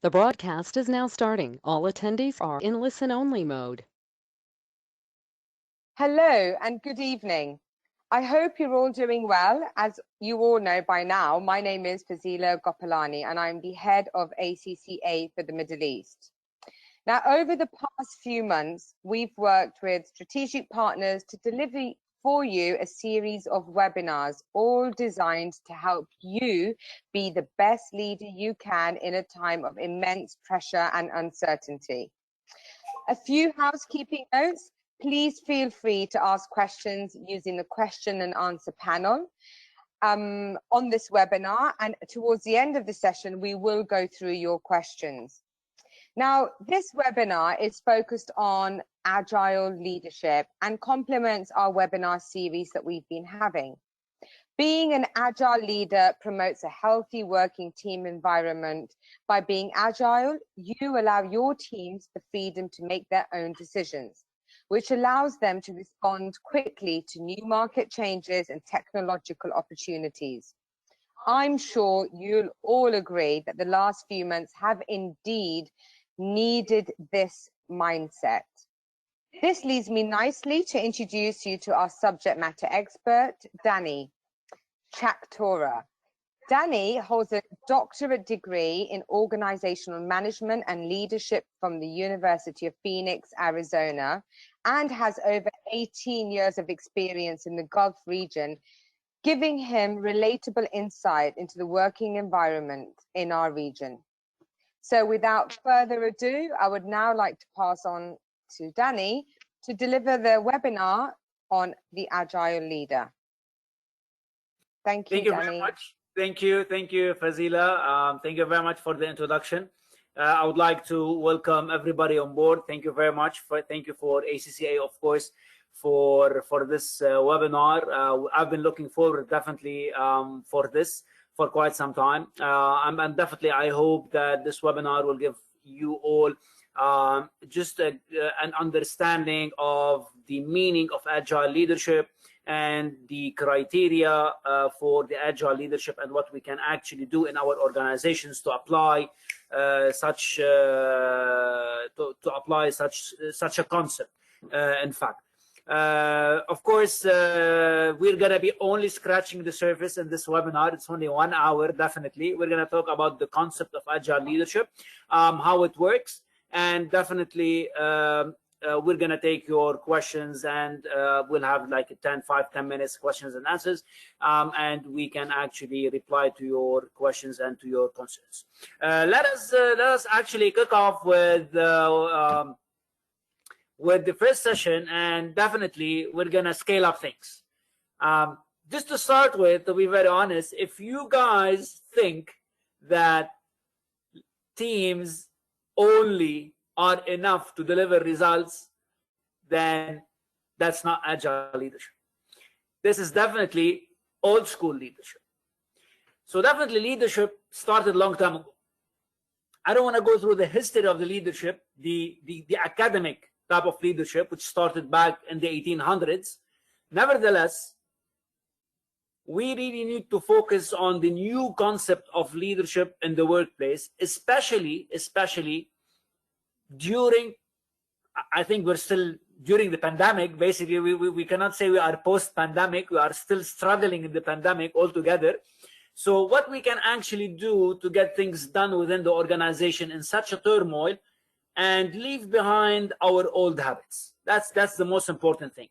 The broadcast is now starting. All attendees are in listen-only mode. Hello and good evening. I hope you're all doing well. As you all know by now, my name is Fazila Gopalani and I'm the head of ACCA for the Middle East. Now, over the past few months, we've worked with strategic partners to deliver for you a series of webinars, all designed to help you be the best leader you can in a time of immense pressure and uncertainty. A few housekeeping notes. Please feel free to ask questions using the question and answer panel on this webinar, and towards the end of the session, we will go through your questions. Now, this webinar is focused on Agile Leadership and complements our webinar series that we've been having. Being an Agile leader promotes a healthy working team environment. By being Agile, you allow your teams the freedom to make their own decisions, which allows them to respond quickly to new market changes and technological opportunities. I'm sure you'll all agree that the last few months have indeed needed this mindset. This leads me nicely to introduce you to our subject matter expert, Danny Chaktora. Danny holds a doctorate degree in organizational management and leadership from the University of Phoenix, Arizona, and has over 18 years of experience in the Gulf region, giving him relatable insight into the working environment in our region. So without further ado, I would now like to pass on to Danny to deliver the webinar on the Agile Leader. Thank you, Danny. Very much. Thank you, Fazila. Thank you very much for the introduction. I would like to welcome everybody on board. Thank you very much. Thank you for ACCA, of course, for this webinar. I've been looking forward definitely for this for quite some time, and definitely I hope that this webinar will give you all just an understanding of the meaning of Agile leadership and the criteria for the Agile leadership and what we can actually do in our organizations to apply such a concept. In fact, of course, we're gonna be only scratching the surface in this webinar. It's only 1 hour. Definitely, we're gonna talk about the concept of Agile leadership, how it works, and definitely we're gonna take your questions, and we'll have like 10 minutes questions and answers, and we can actually reply to your questions and to your concerns. Let us actually kick off with the first session, and definitely we're gonna scale up things. Just to start with, to be very honest, if you guys think that teams only are enough to deliver results, then that's not Agile leadership. This is definitely old school leadership. So definitely leadership started a long time ago. I don't want to go through the history of the leadership, the academic type of leadership, which started back in the 1800s. Nevertheless, we really need to focus on the new concept of leadership in the workplace, especially during, I think we're still during the pandemic. Basically, we cannot say we are post-pandemic. We are still struggling in the pandemic altogether. So what we can actually do to get things done within the organization in such a turmoil and leave behind our old habits. That's the most important thing.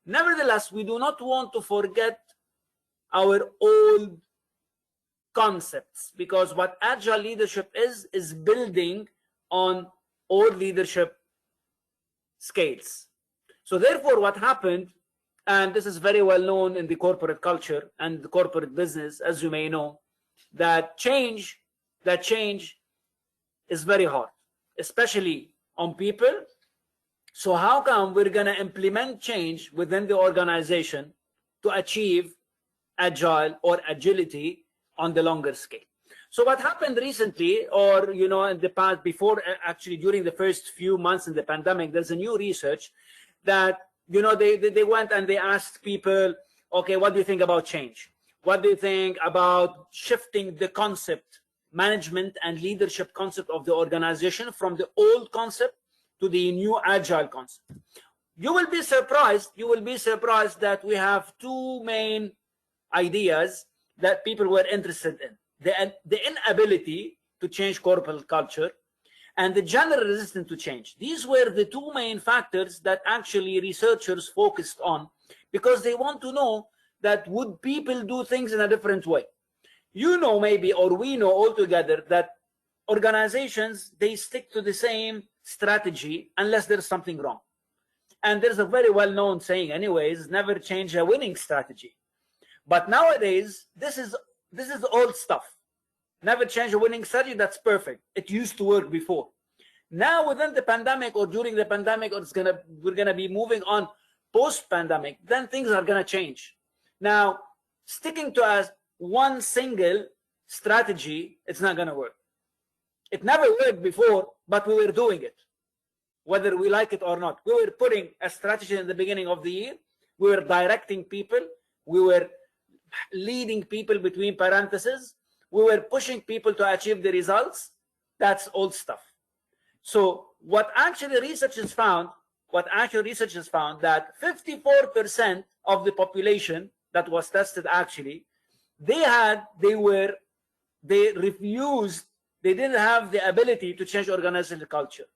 Nevertheless, we do not want to forget our old concepts, because what Agile leadership is building on old leadership scales. So therefore, what happened, and this is very well known in the corporate culture and the corporate business, as you may know, that change is very hard, especially on people. So how come we're going to implement change within the organization to achieve Agile or agility on the longer scale? So what happened recently, or in the past, before actually during the first few months in the pandemic, there's a new research that they went and they asked people, okay, what do you think about change? What do you think about shifting the concept management and leadership concept of the organization from the old concept to the new agile concept. You will be surprised that we have two main ideas that people were interested in: the inability to change corporate culture and the general resistance to change. These were the two main factors that actually researchers focused on, because they want to know that would people do things in a different way. You know, maybe, or we know all together, that organizations, they stick to the same strategy unless there's something wrong. And there's a very well-known saying anyways, never change a winning strategy. But nowadays, this is old stuff. Never change a winning strategy, that's perfect. It used to work before. Now within the pandemic or during the pandemic, or we're gonna be moving on post-pandemic, then things are gonna change. Now, sticking to one single strategy, it's not gonna work. It never worked before, but we were doing it, whether we like it or not. We were putting a strategy in the beginning of the year. We were directing people. We were leading people between parentheses. We were pushing people to achieve the results. That's old stuff. So what actually research has found, that 54% of the population that was tested, actually, they refused, they didn't have the ability to change organizational culture.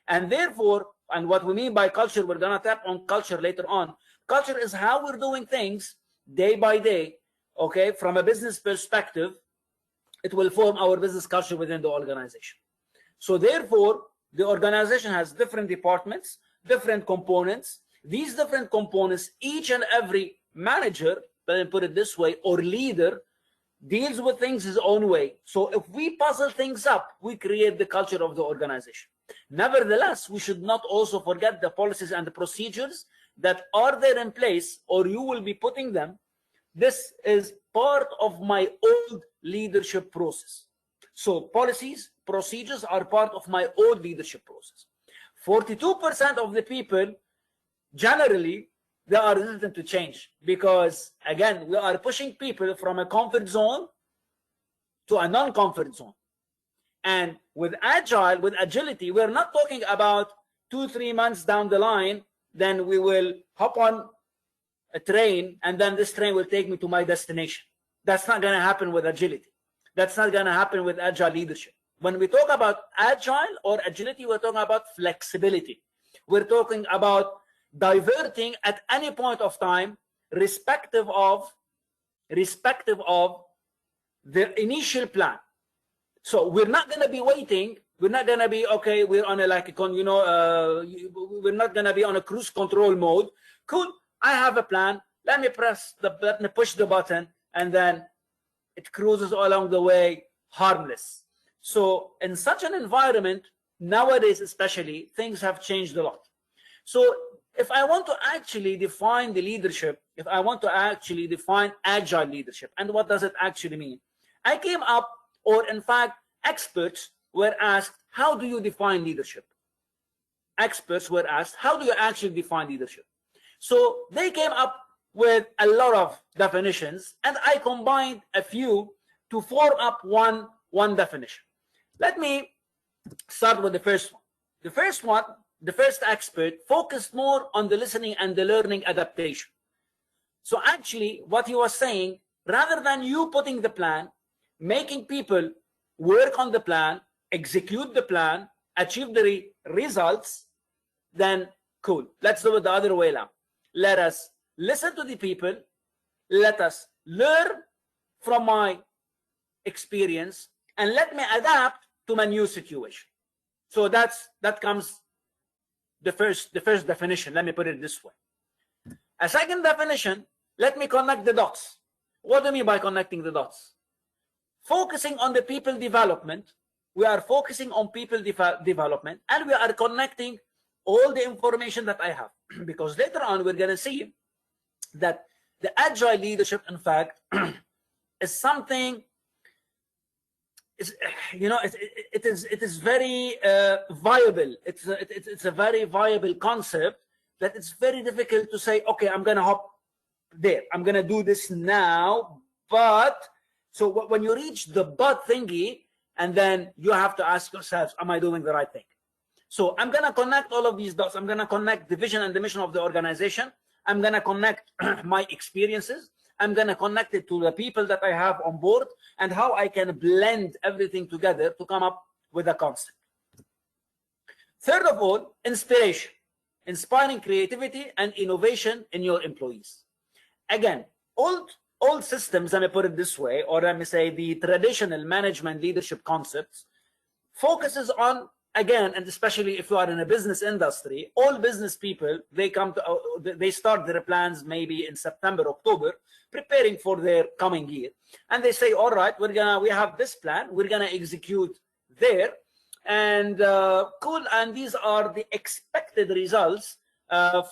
And therefore, and what we mean by culture, we're going to tap on culture later on. Culture is how we're doing things day by day, okay? From a business perspective, it will form our business culture within the organization. So therefore, the organization has different departments, different components. These different components, each and every manager, let me put it this way, or leader, deals with things his own way. So if we puzzle things up, we create the culture of the organization. Nevertheless, we should not also forget the policies and the procedures that are there in place, or you will be putting them. This is part of my old leadership process. So policies, procedures are part of my old leadership process. 42% of the people, generally, they are resistant to change, because again, we are pushing people from a comfort zone to a non-comfort zone. And with agile, with agility, we're not talking about 2-3 months down the line, then we will hop on a train and then this train will take me to my destination. That's not going to happen with agility. That's not going to happen with agile leadership. When we talk about agile or agility, we're talking about flexibility. We're talking about diverting at any point of time, respective of the initial plan. So we're not going to be waiting. We're not going to be, okay, we're on a, we're not going to be on a cruise control mode. Cool, I have a plan. Let me push the button, and then it cruises along the way, harmless. So in such an environment, nowadays especially, things have changed a lot. So if I want to actually define the leadership, if I want to actually define agile leadership, and what does it actually mean? I came up, or in fact, experts were asked, how do you define leadership? Experts were asked, how do you actually define leadership? So they came up with a lot of definitions, and I combined a few to form up one definition. Let me start with the first one. The first expert focused more on the listening and the learning adaptation. So actually, what he was saying, rather than you putting the plan, making people work on the plan, execute the plan, achieve the results, then cool. Let's do it the other way around. Let us listen to the people. Let us learn from my experience, and let me adapt to my new situation. So that comes the first definition. Let me put it this way. A second definition, let me connect the dots. What do I mean by connecting the dots? Focusing on the people development, we are focusing on people development, and we are connecting all the information that I have. Because later on, we're going to see that the agile leadership, in fact, is something, it is very viable. It's a very viable concept that it's very difficult to say, okay, I'm going to hop there. I'm going to do this now, but So when you reach the but thingy, and then you have to ask yourselves, am I doing the right thing? So I'm going to connect all of these dots. I'm going to connect the vision and the mission of the organization. I'm going to connect my experiences. I'm going to connect it to the people that I have on board, and how I can blend everything together to come up with a concept. Third of all, inspiration. Inspiring creativity and innovation in your employees. Again, old systems, let me put it this way, or let me say the traditional management leadership concepts focuses on, again, and especially if you are in a business industry, all business people, they come to, they start their plans maybe in September, October, preparing for their coming year. And they say, all right, we have this plan, we're gonna execute there, and cool, and these are the expected results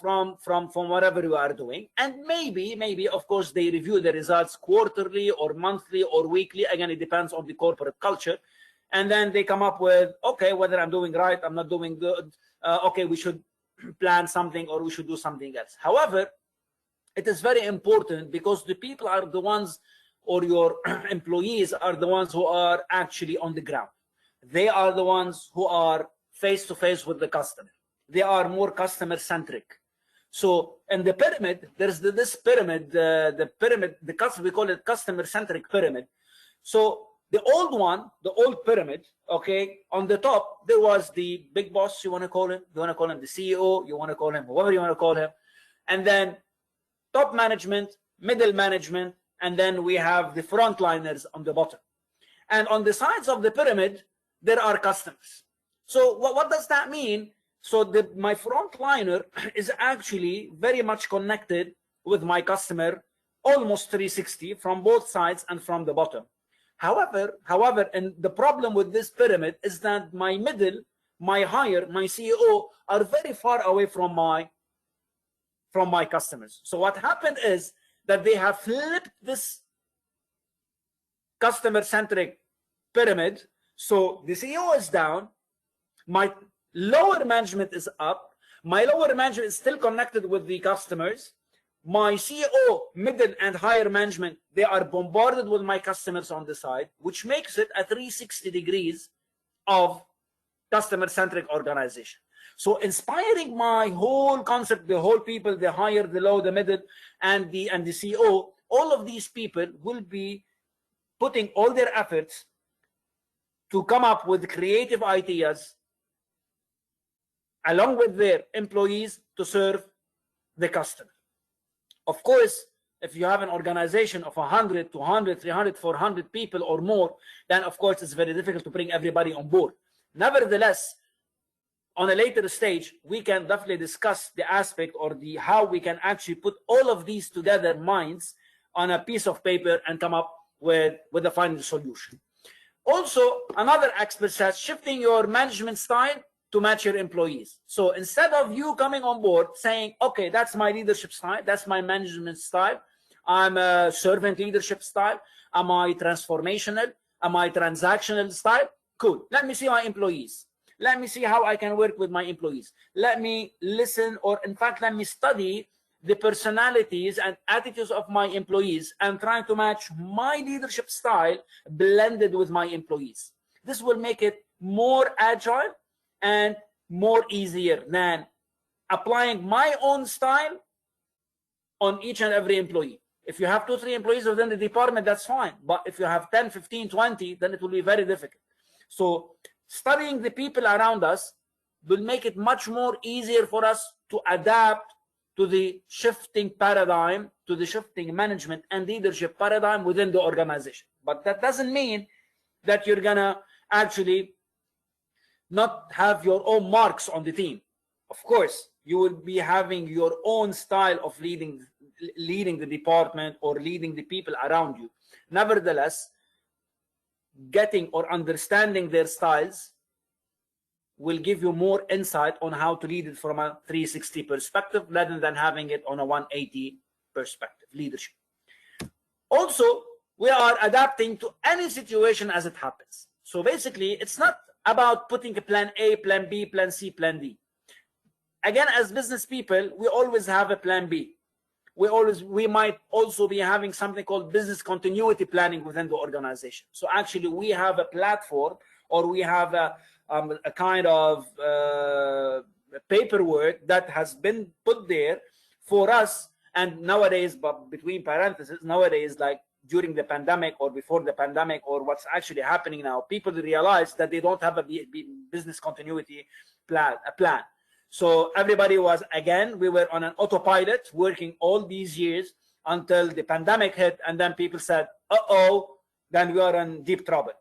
from whatever you are doing. And maybe of course they review the results quarterly or monthly or weekly. Again, it depends on the corporate culture. And then they come up with, okay, whether I'm doing right, I'm not doing good, okay, we should plan something or we should do something else. However, it is very important, because the people are the ones, or your employees are the ones who are actually on the ground. They are the ones who are face to face with the customer. They are more customer centric. So in the pyramid, there's this pyramid, we call it customer centric pyramid. So the old pyramid, okay, on the top, there was the big boss, you want to call him, the CEO, you want to call him, whoever you want to call him. And then top management, middle management, and then we have the frontliners on the bottom. And on the sides of the pyramid, there are customers. So what does that mean? So my frontliner is actually very much connected with my customer, almost 360 from both sides and from the bottom. However, and the problem with this pyramid is that my middle, my higher, my CEO are very far away from my customers. So what happened is that they have flipped this customer-centric pyramid. So the CEO is down, my lower management is up, my lower management is still connected with the customers, my CEO, middle and higher management, they are bombarded with my customers on the side, which makes it a 360 degrees of customer-centric organization. So inspiring my whole concept, the whole people, the higher, the low, the middle, and the CEO, all of these people will be putting all their efforts to come up with creative ideas along with their employees to serve the customer. Of course, if you have an organization of 100, 200, 300, 400 people or more, then of course it's very difficult to bring everybody on board. Nevertheless, on a later stage, we can definitely discuss the aspect, or how we can actually put all of these together minds on a piece of paper and come up with a final solution. Also, another expert says shifting your management style to match your employees. So instead of you coming on board saying, okay, that's my leadership style, that's my management style, I'm a servant leadership style, am I transformational, am I transactional style? Cool, let me see my employees. Let me see how I can work with my employees. Let me listen, or in fact, let me study the personalities and attitudes of my employees and try to match my leadership style blended with my employees. This will make it more agile and more easier than applying my own style on each and every employee. If you have 2-3 employees within the department, that's fine. But if you have 10, 15, 20, then it will be very difficult. So studying the people around us will make it much more easier for us to adapt to the shifting paradigm, to the shifting management and leadership paradigm within the organization. But that doesn't mean that you're gonna actually not have your own marks on the team. Of course, you will be having your own style of leading the department or leading the people around you. Nevertheless, getting or understanding their styles will give you more insight on how to lead it from a 360 perspective rather than having it on a 180 perspective leadership. Also, we are adapting to any situation as it happens. So basically, it's not about putting a plan A, plan B, plan C, plan D. Again, as business people, we always have a plan B. we might also be having something called business continuity planning within the organization. So actually we have a platform, or we have a kind of paperwork that has been put there for us. And nowadays, but between parentheses, nowadays, like during the pandemic or before the pandemic, or what's actually happening now, people realize that they don't have a business continuity plan. So everybody was, again, we were on an autopilot working all these years until the pandemic hit, and then people said, uh-oh, then we are in deep trouble.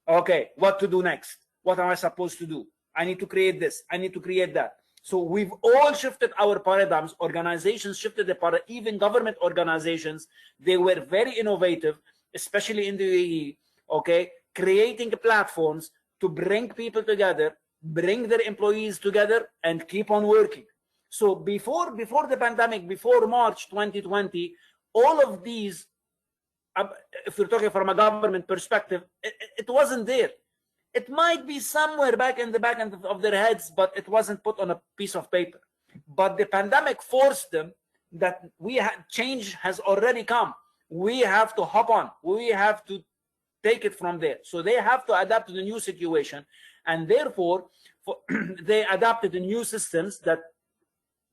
Okay, what to do next? What am I supposed to do? I need to create this. I need to create that. So we've all shifted our paradigms. Organizations shifted the paradigm. Even government organizations, they were very innovative, especially in the UAE, okay, creating platforms to bring people together, bring their employees together, and keep on working. So before the pandemic, before March 2020, all of these, if you're talking from a government perspective, it wasn't there. It might be somewhere back in the back end of their heads, but it wasn't put on a piece of paper. But the pandemic forced them that change has already come. We have to hop on. We have to take it from there. So they have to adapt to the new situation. And therefore, they adapted the new systems that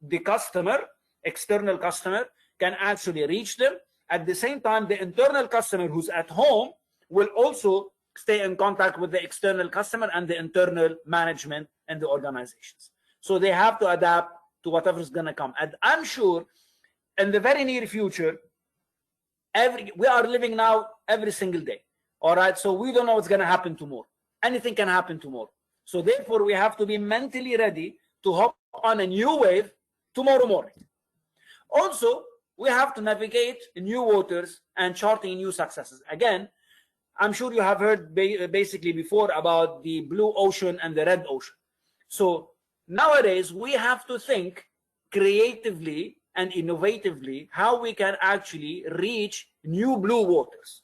the customer, external customer, can actually reach them. At the same time, the internal customer who's at home will also stay in contact with the external customer and the internal management and the organizations. So they have to adapt to whatever's going to come. And I'm sure in the very near future, we are living now every single day. All right. So we don't know what's going to happen tomorrow. Anything can happen tomorrow. So therefore, we have to be mentally ready to hop on a new wave tomorrow morning. Also, we have to navigate new waters and charting new successes. Again, I'm sure you have heard basically before about the blue ocean and the red ocean. So nowadays, we have to think creatively and innovatively how we can actually reach new blue waters,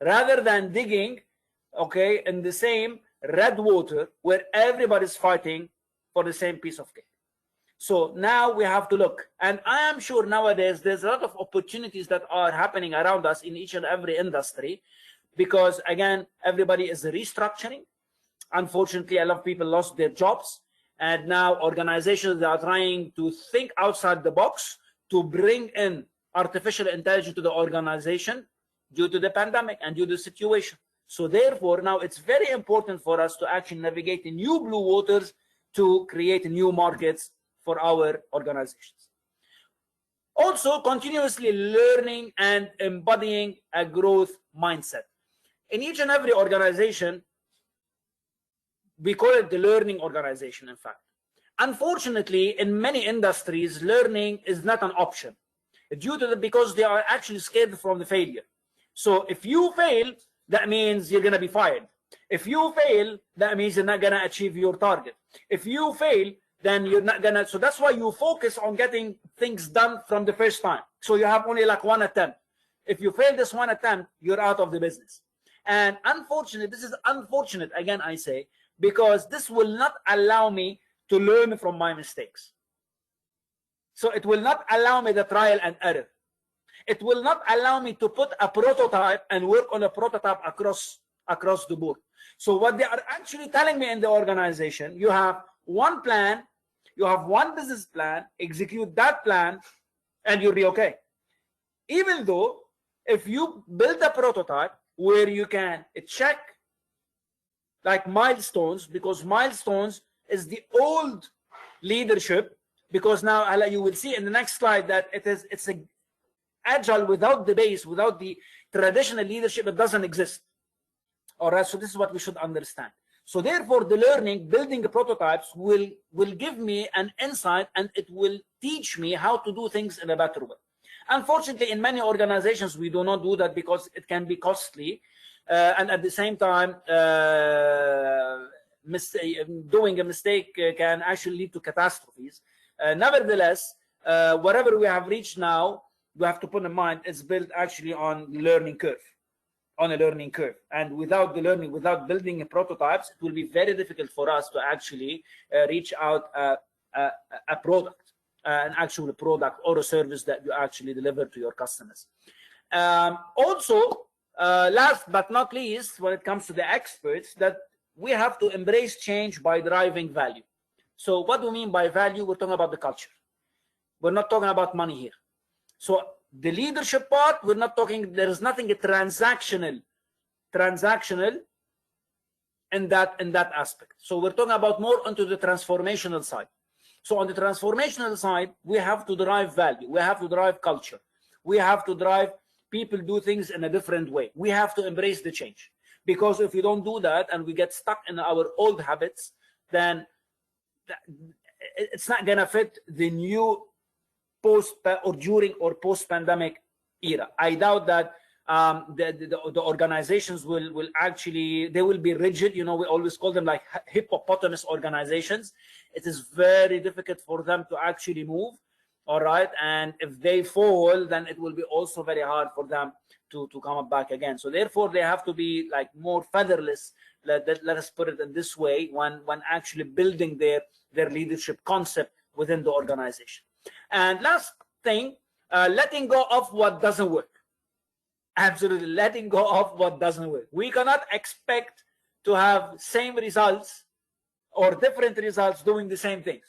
rather than digging, okay, in the same red water where everybody's fighting for the same piece of cake. So now we have to look, and I am sure nowadays there's a lot of opportunities that are happening around us in each and every industry, because again, everybody is restructuring. Unfortunately, a lot of people lost their jobs, and now organizations are trying to think outside the box to bring in artificial intelligence to the organization due to the pandemic and due to the situation. So therefore, now it's very important for us to actually navigate the new blue waters to create new markets for our organizations. Also, continuously learning and embodying a growth mindset. In each and every organization, we call it the learning organization, in fact. Unfortunately, in many industries, learning is not an option because they are actually scared from the failure. So if you fail, that means you're going to be fired. If you fail, that means you're not going to achieve your target. If you fail, then you're not gonna. So that's why you focus on getting things done from the first time. So you have only like one attempt. If you fail this one attempt, you're out of the business. And unfortunately, this is unfortunate, again, I say, because this will not allow me to learn from my mistakes. So it will not allow me the trial and error. It will not allow me to put a prototype and work on a prototype across the board. So what they are actually telling me in the organization, you have one plan, you have one business plan, execute that plan, and you'll be okay. Even though if you build a prototype where you can check like milestones, because milestones is the old leadership, because now you will see in the next slide that it's a agile without the base, without the traditional leadership, it doesn't exist. All right, so this is what we should understand. So therefore, the learning, building the prototypes will give me an insight, and it will teach me how to do things in a better way. Unfortunately, in many organizations, we do not do that because it can be costly. And at the same time, doing a mistake can actually lead to catastrophes. Nevertheless, whatever we have reached now, we have to put in mind it's built actually on a learning curve. And without the learning, without building prototypes, it will be very difficult for us to actually reach out a product. an actual product or a service that you actually deliver to your customers. Also, last but not least, when it comes to the experts, that we have to embrace change by driving value. So what do we mean by value? We're talking about the culture. We're not talking about money here. So the leadership part, we're not talking, there is nothing transactional in that aspect. So we're talking about more onto the transformational side. So on the transformational side, we have to drive value. We have to drive culture. We have to drive people do things in a different way. We have to embrace the change. Because if we don't do that and we get stuck in our old habits, then it's not going to fit the new post or during or post-pandemic era. I doubt that the organizations will actually, they will be rigid. You know, we always call them like hippopotamus organizations. It is very difficult for them to actually move. All right, and if they fall, then it will be also very hard for them to come back again. So therefore, they have to be like more featherless. Let us put it in this way when actually building their leadership concept within the organization. And last thing, letting go of what doesn't work. Absolutely, letting go of what doesn't work. We cannot expect to have same results or different results doing the same things.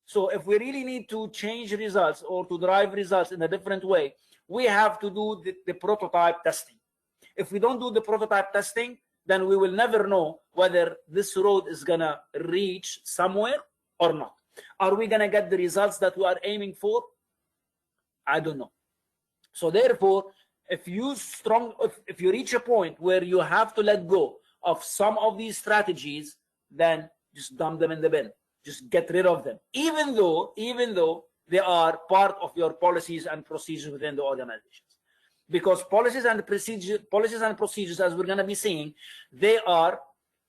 So if we really need to change results or to drive results in a different way, we have to do the prototype testing. If we don't do the prototype testing, then we will never know whether this road is going to reach somewhere or not. Are we going to get the results that we are aiming for? I don't know. So therefore, if you reach a point where you have to let go of some of these strategies, then just dump them in the bin. Just get rid of them, even though they are part of your policies and procedures within the organizations. Because policies and procedures, as we're going to be seeing, they are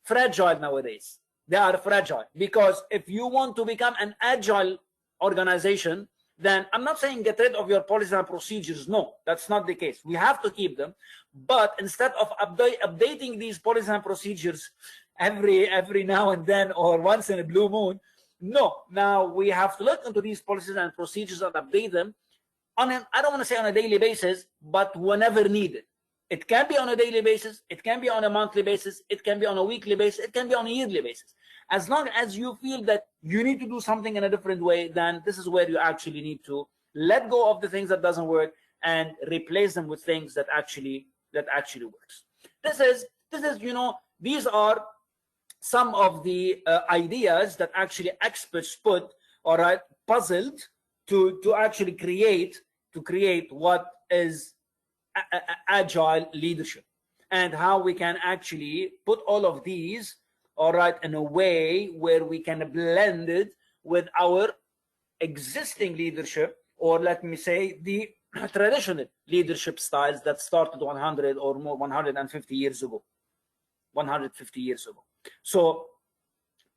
fragile nowadays. They are fragile because if you want to become an agile organization, then I'm not saying get rid of your policies and procedures. No, that's not the case. We have to keep them, but instead of updating these policies and procedures every now and then or once in a blue moon, no, now we have to look into these policies and procedures and update them on I don't want to say on a daily basis, but whenever needed. It can be on a daily basis, it can be on a monthly basis, it can be on a weekly basis, it can be on a yearly basis. As long as you feel that you need to do something in a different way, then this is where you actually need to let go of the things that doesn't work and replace them with things that actually works. This is these are some of the ideas that actually experts put, all right, puzzled to actually create what is agile leadership, and how we can actually put all of these, all right, in a way where we can blend it with our existing leadership, or let me say the traditional leadership styles that started 100 or more 150 years ago. So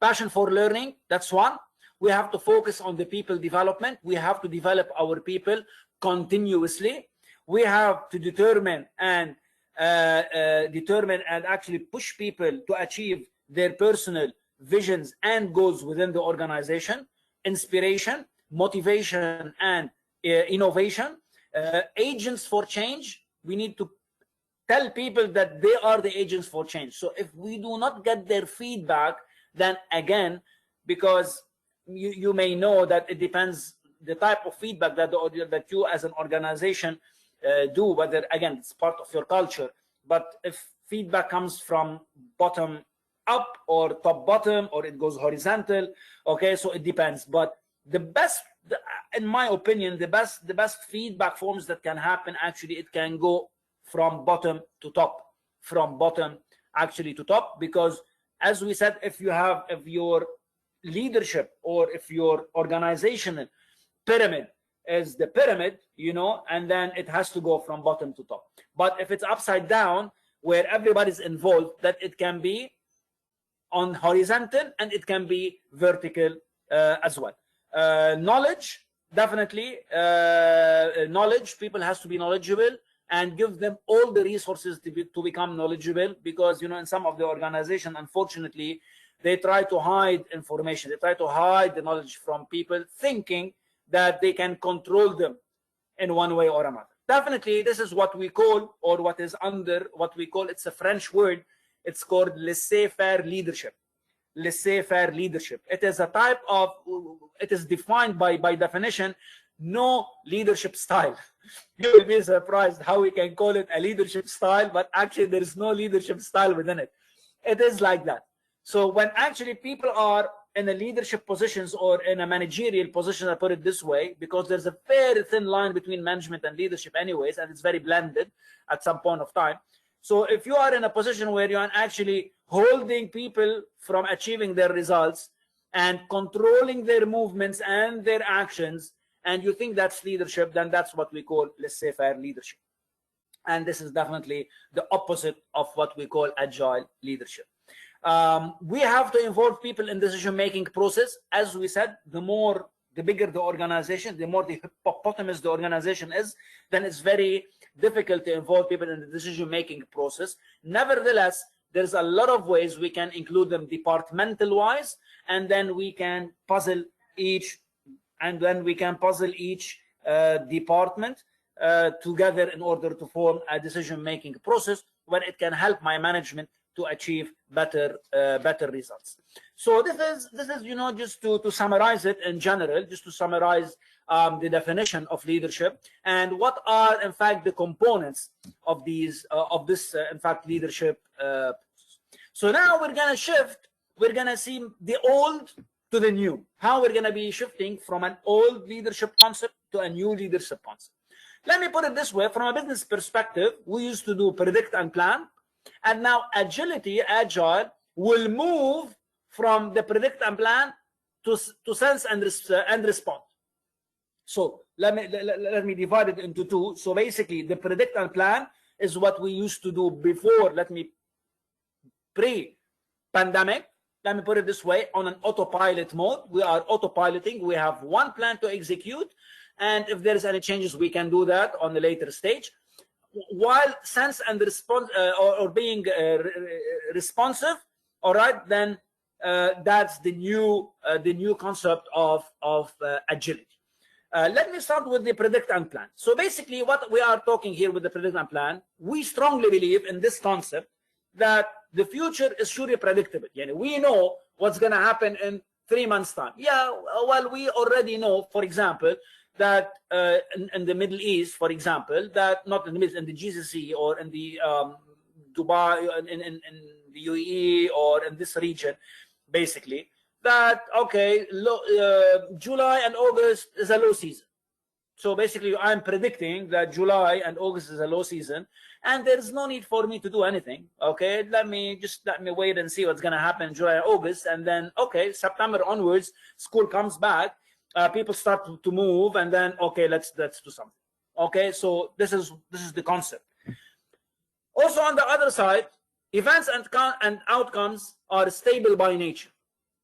passion for learning, that's one. We have to focus on the people development. We have to develop our people continuously. We have to determine and actually push people to achieve their personal visions and goals within the organization. Inspiration, motivation, and innovation. Agents for change. We need to tell people that they are the agents for change. So if we do not get their feedback, then again, because you may know that it depends the type of feedback that you as an organization do, whether again it's part of your culture. But if feedback comes from bottom up or top bottom, or it goes horizontal, okay, so it depends. But the best, in my opinion, the best feedback forms that can happen, actually it can go from bottom to top, because as we said, if your leadership or if your organizational pyramid is the pyramid, and then it has to go from bottom to top. But if it's upside down, where everybody's involved, that it can be on horizontal and it can be vertical as well. Knowledge, definitely, knowledge, people has to be knowledgeable, and give them all the resources to become knowledgeable, because in some of the organization, unfortunately, they try to hide information, they try to hide the knowledge from people, thinking that they can control them in one way or another. Definitely, this is what we call, or what is under what we call, it's a French word, it's called laissez-faire leadership. Laissez-faire leadership. It is a type of, it is defined by definition, no leadership style. You will be surprised how we can call it a leadership style, but actually there is no leadership style within it. It is like that. So when actually people are in a leadership positions or in a managerial position, I put it this way, because there's a very thin line between management and leadership anyways, and it's very blended at some point of time. So if you are in a position where you are actually holding people from achieving their results and controlling their movements and their actions, and you think that's leadership, then that's what we call laissez-faire leadership. And this is definitely the opposite of what we call agile leadership. We have to involve people in decision-making process. As we said, the bigger the organization, the more the hippopotamus the organization is, then it's very difficult to involve people in the decision-making process. Nevertheless, there's a lot of ways we can include them departmental-wise, and then we can puzzle each department together in order to form a decision-making process where it can help my management to achieve better results. So this is just to summarize it in general, just to summarize the definition of leadership and what are in fact the components of these in fact leadership. So now we're gonna shift. We're gonna see the old to the new. How we're gonna be shifting from an old leadership concept to a new leadership concept. Let me put it this way: from a business perspective, we used to do predict and plan. And now agile will move from the predict and plan to sense and respond. So let me divide it into two. So basically, the predict and plan is what we used to do before. Pre-pandemic. Let me put it this way: on an autopilot mode, we are autopiloting. We have one plan to execute, and if there is any changes, we can do that on the later stage. While sense and response or being responsive, all right, then that's the new concept of agility. Let me start with the predict and plan. So basically, what we are talking here with the predict and plan, we strongly believe in this concept that the future is surely predictable. We know what's going to happen in 3 months' time. Yeah, well, we already know, for example, that in the Middle East, for example, that not in the Middle East, in the GCC or in the Dubai, in the UAE or in this region, basically, that, okay, July and August is a low season. So basically, I'm predicting that July and August is a low season, and there's no need for me to do anything. Okay, let me wait and see what's going to happen in July and August, and then, okay, September onwards, school comes back. People start to move, and then, okay, let's do something. Okay, so this is the concept. Also, on the other side, events and outcomes are stable by nature.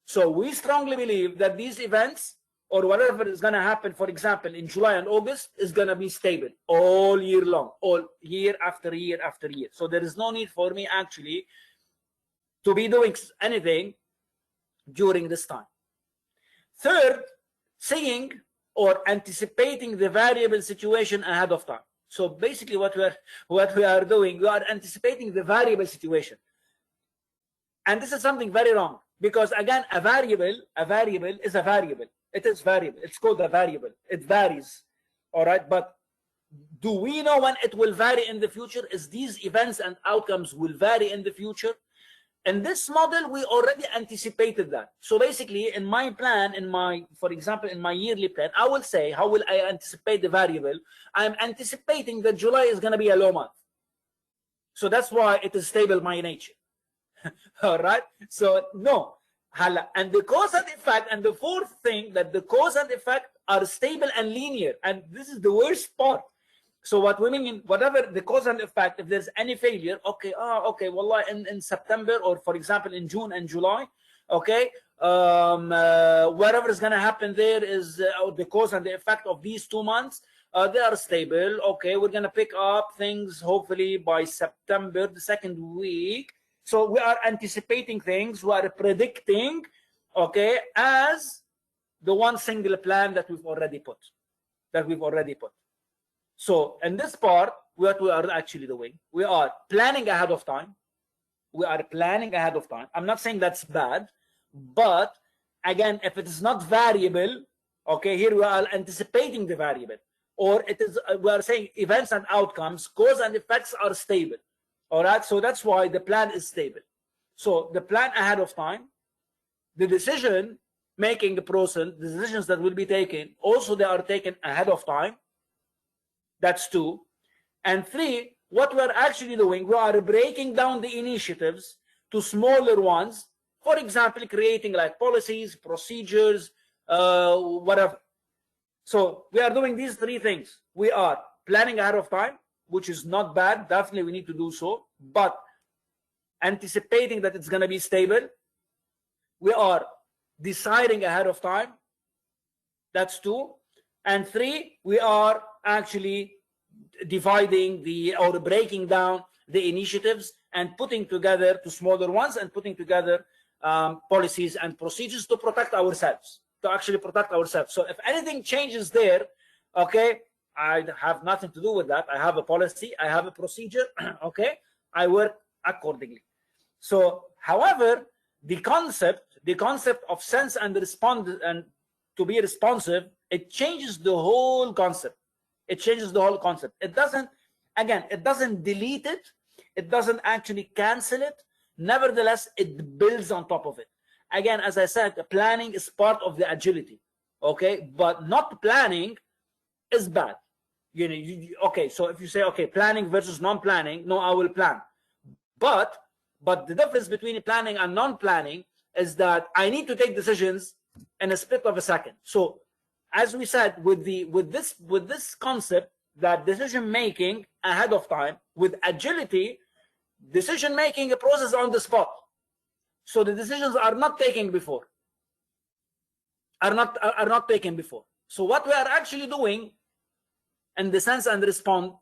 So we strongly believe that these events or whatever is going to happen, for example, in July and August, is going to be stable all year long, all year after year after year. So there is no need for me actually to be doing anything during this time. Third, seeing or anticipating the variable situation ahead of time. So basically what we are doing, we are anticipating the variable situation. And this is something very wrong, because again, a variable is a variable. It is variable. It's called a variable. It varies. All right. But do we know when it will vary in the future? Is these events and outcomes will vary in the future? In this model, we already anticipated that. So basically, in my plan, for example, in my yearly plan, I will say, how will I anticipate the variable? I'm anticipating that July is going to be a low month. So that's why it is stable by nature. All right. So no. And the cause and effect, and the fourth thing, that the cause and effect are stable and linear. And this is the worst part. So what we mean, whatever the cause and effect, if there's any failure, okay, wallah, in September, or for example in June and July, okay, whatever is going to happen there is the cause and the effect of these 2 months, they are stable. Okay, we're going to pick up things hopefully by September, the second week. So we are anticipating things, we are predicting, okay, as the one single plan that we've already put. So in this part, what we are actually doing, we are planning ahead of time. I'm not saying that's bad, but again, if it is not variable, okay, here we are anticipating the variable, or it is we are saying events and outcomes, cause and effects are stable. All right, so that's why the plan is stable. So the plan ahead of time, the decision making process, the decisions that will be taken, also they are taken ahead of time. That's 2. And 3, what we're actually doing, we are breaking down the initiatives to smaller ones. For example, creating like policies, procedures, whatever. So we are doing these 3 things. We are planning ahead of time, which is not bad. Definitely we need to do so, but anticipating that it's going to be stable. We are deciding ahead of time. That's 2. And 3, we are actually dividing or breaking down the initiatives and putting together to smaller ones and putting together policies and procedures to protect ourselves, to actually protect ourselves. So if anything changes there, okay, I have nothing to do with that. I have a policy, I have a procedure, okay, I work accordingly. So, however, the concept of sense and respond and to be responsive, it changes the whole concept. It doesn't, again, it doesn't delete it. It doesn't actually cancel it. Nevertheless, it builds on top of it. Again, as I said, planning is part of the agility, okay? But not planning is bad. Okay, so if you say, okay, planning versus non-planning, no, I will plan. But the difference between planning and non-planning is that I need to take decisions in a split of a second. So as we said, with this concept, that decision making ahead of time, with agility, decision making a process on the spot. So the decisions are not taken before. Are not taken before. So what we are actually doing in the sense and respond,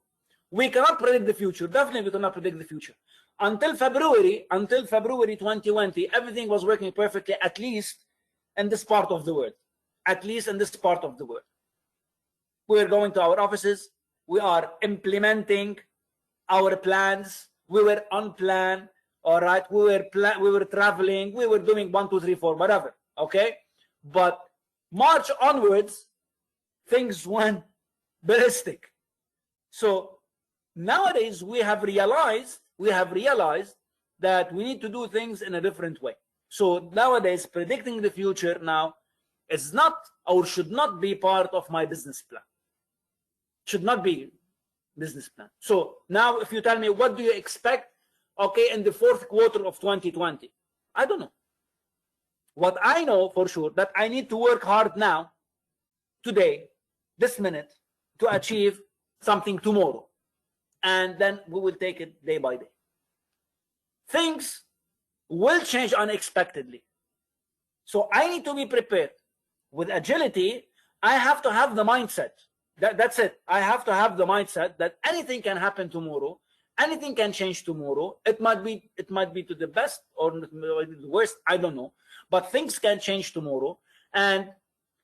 we cannot predict the future. Definitely we cannot predict the future. Until February 2020, everything was working perfectly, at least in this part of the world. We are going to our offices. We are implementing our plans. We were on plan. All right. We were traveling. We were doing 1, 2, 3, 4, whatever. Okay. But March onwards, things went ballistic. So nowadays we have realized that we need to do things in a different way. So nowadays, predicting the future now is not or should not be part of my business plan. Should not be business plan. So now if you tell me, what do you expect, okay, in the 4th quarter of 2020? I don't know. What I know for sure, that I need to work hard now, today, this minute, to achieve something tomorrow. And then we will take it day by day. Things will change unexpectedly. So I need to be prepared. With agility, I have to have the mindset. That's it. I have to have the mindset that anything can happen tomorrow. Anything can change tomorrow. It might be to the best or the worst. I don't know. But things can change tomorrow. And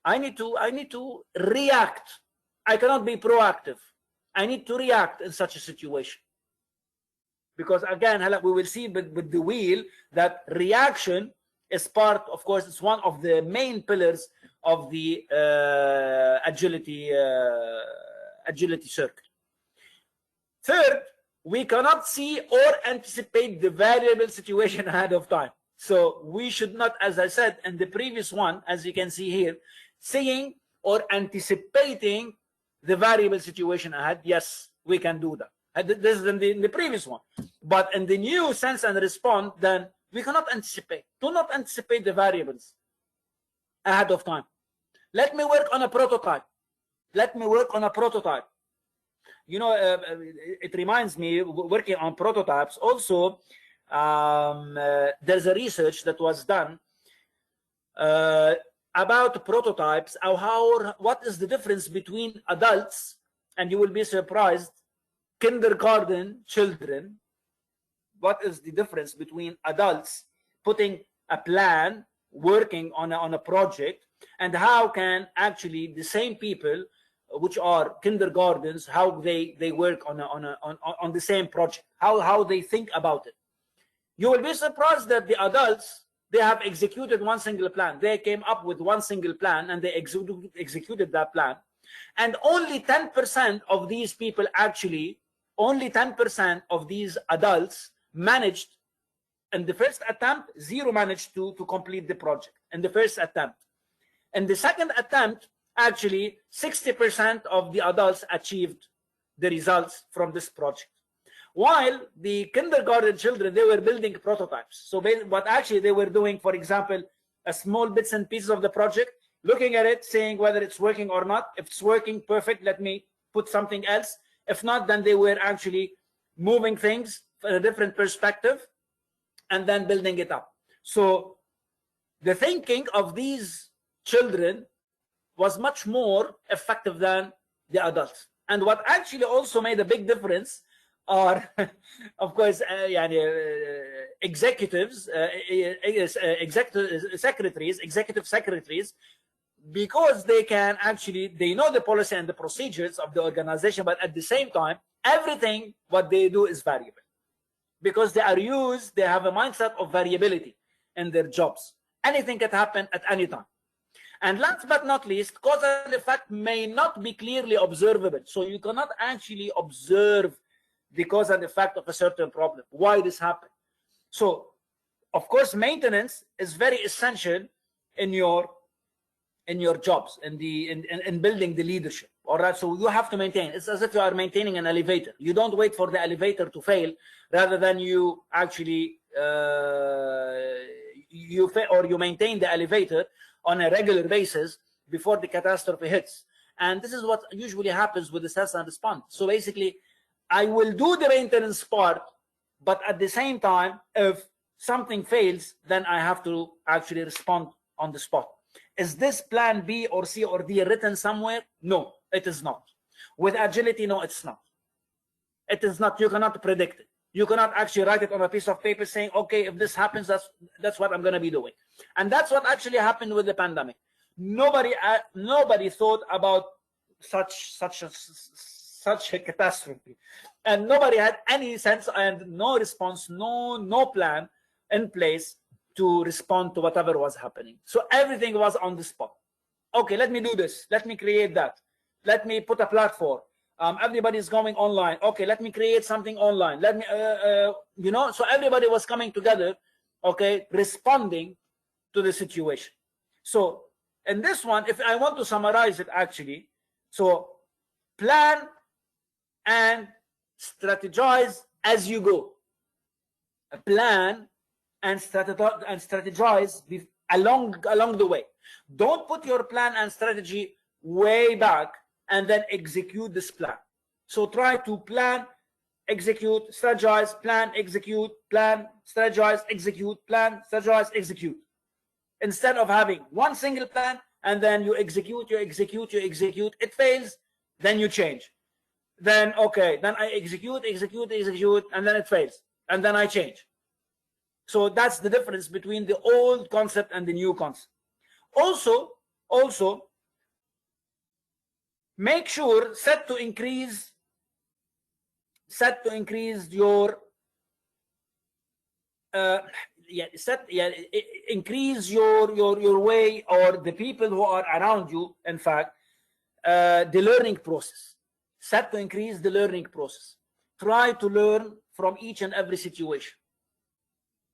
I need to react. I cannot be proactive. I need to react in such a situation. Because again, we will see with the wheel that reaction is part, of course, it's one of the main pillars of the agility circle. Third, we cannot see or anticipate the variable situation ahead of time. So we should not, as I said in the previous one, as you can see here, seeing or anticipating the variable situation ahead. Yes, we can do that. This is in the previous one. But in the new sense and respond, then we cannot anticipate. Do not anticipate the variables ahead of time. Let me work on a prototype. You know, it reminds me, working on prototypes also, there's a research that was done about prototypes, what is the difference between adults, and you will be surprised, kindergarten children. What is the difference between adults putting a plan, working on a project, and how can actually the same people, which are kindergartens, how they work on the same project, how they think about it. You will be surprised that the adults, they have executed one single plan. They came up with one single plan and they executed that plan. And only 10% of these people actually, only 10% of these adults managed in the first attempt, zero managed to complete the project in the first attempt. In the second attempt, actually 60% of the adults achieved the results from this project. While the kindergarten children, they were building prototypes. So what actually they were doing, for example, a small bits and pieces of the project, looking at it, saying whether it's working or not. If it's working, perfect, let me put something else. If not, then they were actually moving things from a different perspective and then building it up. So the thinking of these children was much more effective than the adults. And what actually also made a big difference are, of course, executives, executive secretaries, because they can actually, they know the policy and the procedures of the organization, but at the same time, everything what they do is variable, because they are used, they have a mindset of variability in their jobs. Anything can happen at any time. And last but not least, cause and effect may not be clearly observable. So you cannot actually observe the cause and effect of a certain problem, why this happened. So, of course, maintenance is very essential in your jobs, in building the leadership. All right, so you have to maintain. It's as if you are maintaining an elevator. You don't wait for the elevator to fail, rather than you actually you maintain the elevator on a regular basis before the catastrophe hits. And this is what usually happens with the test and response. So basically, I will do the maintenance part, but at the same time, if something fails, then I have to actually respond on the spot. Is this plan B or C or D written somewhere? No, it is not. With agility, no, it's not. It is not. You cannot predict it. You cannot actually write it on a piece of paper saying, okay, if this happens, that's what I'm going to be doing. And that's what actually happened with the pandemic. Nobody thought about such a catastrophe, and nobody had any sense and no response, no plan in place to respond to whatever was happening. So everything was on the spot. Okay, let me do this. Let me create that. Let me put a platform. Everybody's going online. Okay, let me create something online. Let me, so everybody was coming together, okay, responding to the situation. So in this one, if I want to summarize it actually, so plan and strategize as you go. A plan and strategize along the way. Don't put your plan and strategy way back and then execute this plan. So try to plan, execute, strategize, plan, execute, plan, strategize, execute, plan, strategize, execute. Instead of having one single plan and then you execute, it fails, then you change. Then, okay, then I execute, and then it fails, and then I change. So that's the difference between the old concept and the new concept. Also, make sure set to increase your increase your way, or the people who are around you, in fact, the learning process. Set to increase the learning process. Try to learn from each and every situation.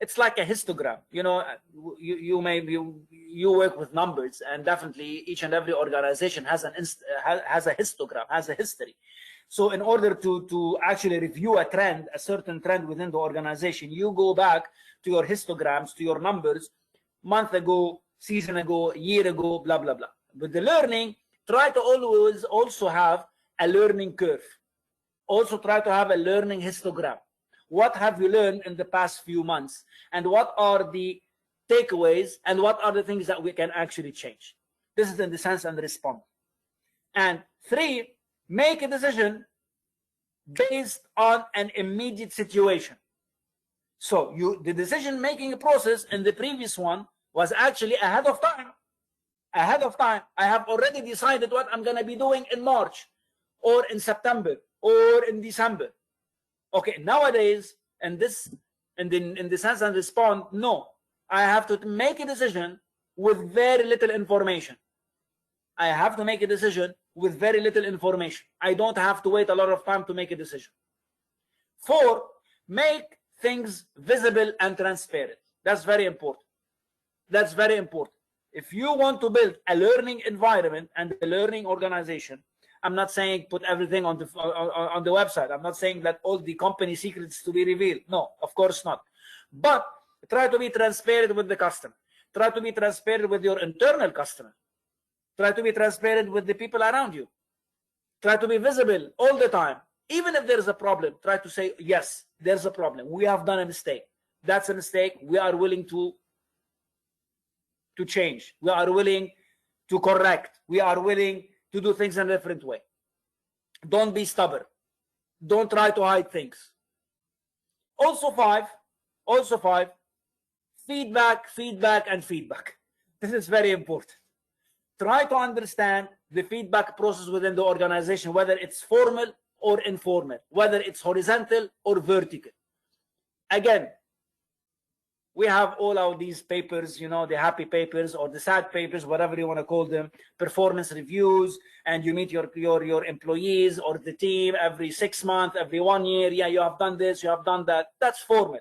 It's like a histogram. You know, you work with numbers, and definitely each and every organization has a histogram, has a history. So in order to actually review a trend, a certain trend within the organization, you go back to your histograms, to your numbers, month ago, season ago, year ago, blah, blah, blah. With the learning, try to always also have a learning curve. Also try to have a learning histogram. What have you learned in the past few months? And what are the takeaways? And what are the things that we can actually change? This is in the sense and respond. And 3, make a decision based on an immediate situation. So the decision-making process in the previous one was actually ahead of time. ahead of time. I have already decided what I'm going to be doing in March or in September or in December. Okay, nowadays, in the sense and respond, no, I have to make a decision with very little information. I have to make a decision with very little information. I don't have to wait a lot of time to make a decision. 4, make things visible and transparent. That's very important. That's very important. If you want to build a learning environment and a learning organization, I'm not saying put everything on the website. I'm not saying that all the company secrets to be revealed. No, of course not. But try to be transparent with the customer. Try to be transparent with your internal customer. Try to be transparent with the people around you. Try to be visible all the time. Even if there is a problem, try to say, yes, there's a problem. We have done a mistake. That's a mistake. We are willing to change. We are willing to correct. We are willing to do things in a different way. Don't be stubborn. Don't try to hide things. Also 5, feedback, and feedback. This is very important. Try to understand the feedback process within the organization, whether it's formal or informal, whether it's horizontal or vertical. Again, we have all of these papers, you know, the happy papers or the sad papers, whatever you want to call them, performance reviews, and you meet your employees or the team every 6 months, every 1 year. Yeah, you have done this, you have done that. That's formal.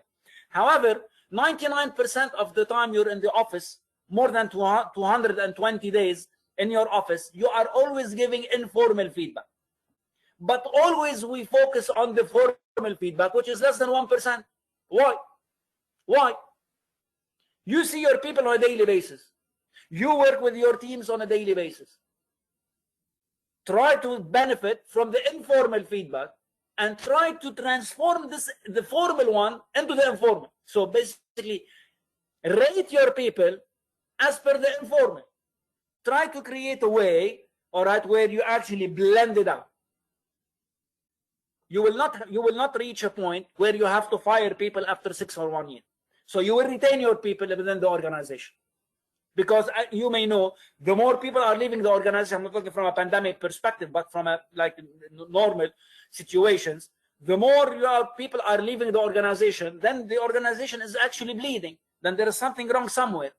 However, 99% of the time you're in the office, more than 220 days in your office, you are always giving informal feedback. But always we focus on the formal feedback, which is less than 1%. Why? Why? You see your people on a daily basis. You work with your teams on a daily basis. Try to benefit from the informal feedback and try to transform the formal one into the informal. So basically, rate your people as per the informal. Try to create a way, all right, where you actually blend it out. You will not reach a point where you have to fire people after 6 or 1 year. So you will retain your people within the organization. Because you may know, the more people are leaving the organization, I'm not talking from a pandemic perspective, but from a like normal situations, the more people are leaving the organization, then the organization is actually bleeding. Then there is something wrong somewhere.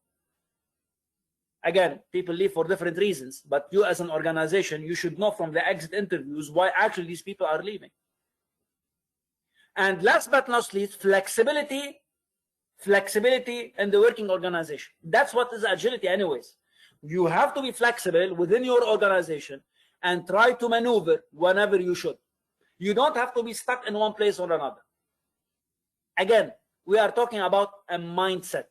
Again, people leave for different reasons, but you as an organization, you should know from the exit interviews why actually these people are leaving. And last but not least, flexibility in the working organization. That's what is agility anyways. You have to be flexible within your organization and try to maneuver whenever you should. You don't have to be stuck in one place or another. Again, we are talking about a mindset.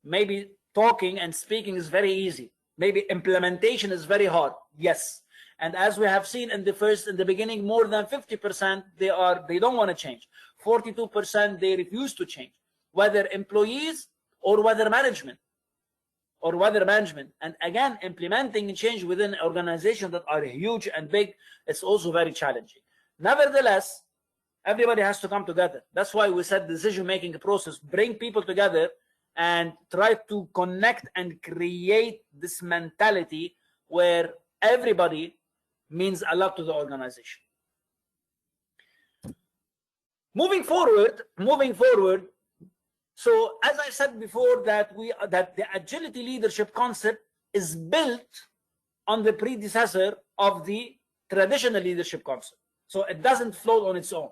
Maybe talking and speaking is very easy. Maybe implementation is very hard. Yes. And as we have seen in the beginning, more than 50% they don't want to change. 42% they refuse to change, whether employees or whether management. And again, implementing change within organizations that are huge and big, it's also very challenging. Nevertheless, everybody has to come together. That's why we said decision-making process, bring people together and try to connect and create this mentality where everybody means a lot to the organization. Moving forward, so as I said before, that the agility leadership concept is built on the predecessor of the traditional leadership concept. So it doesn't float on its own.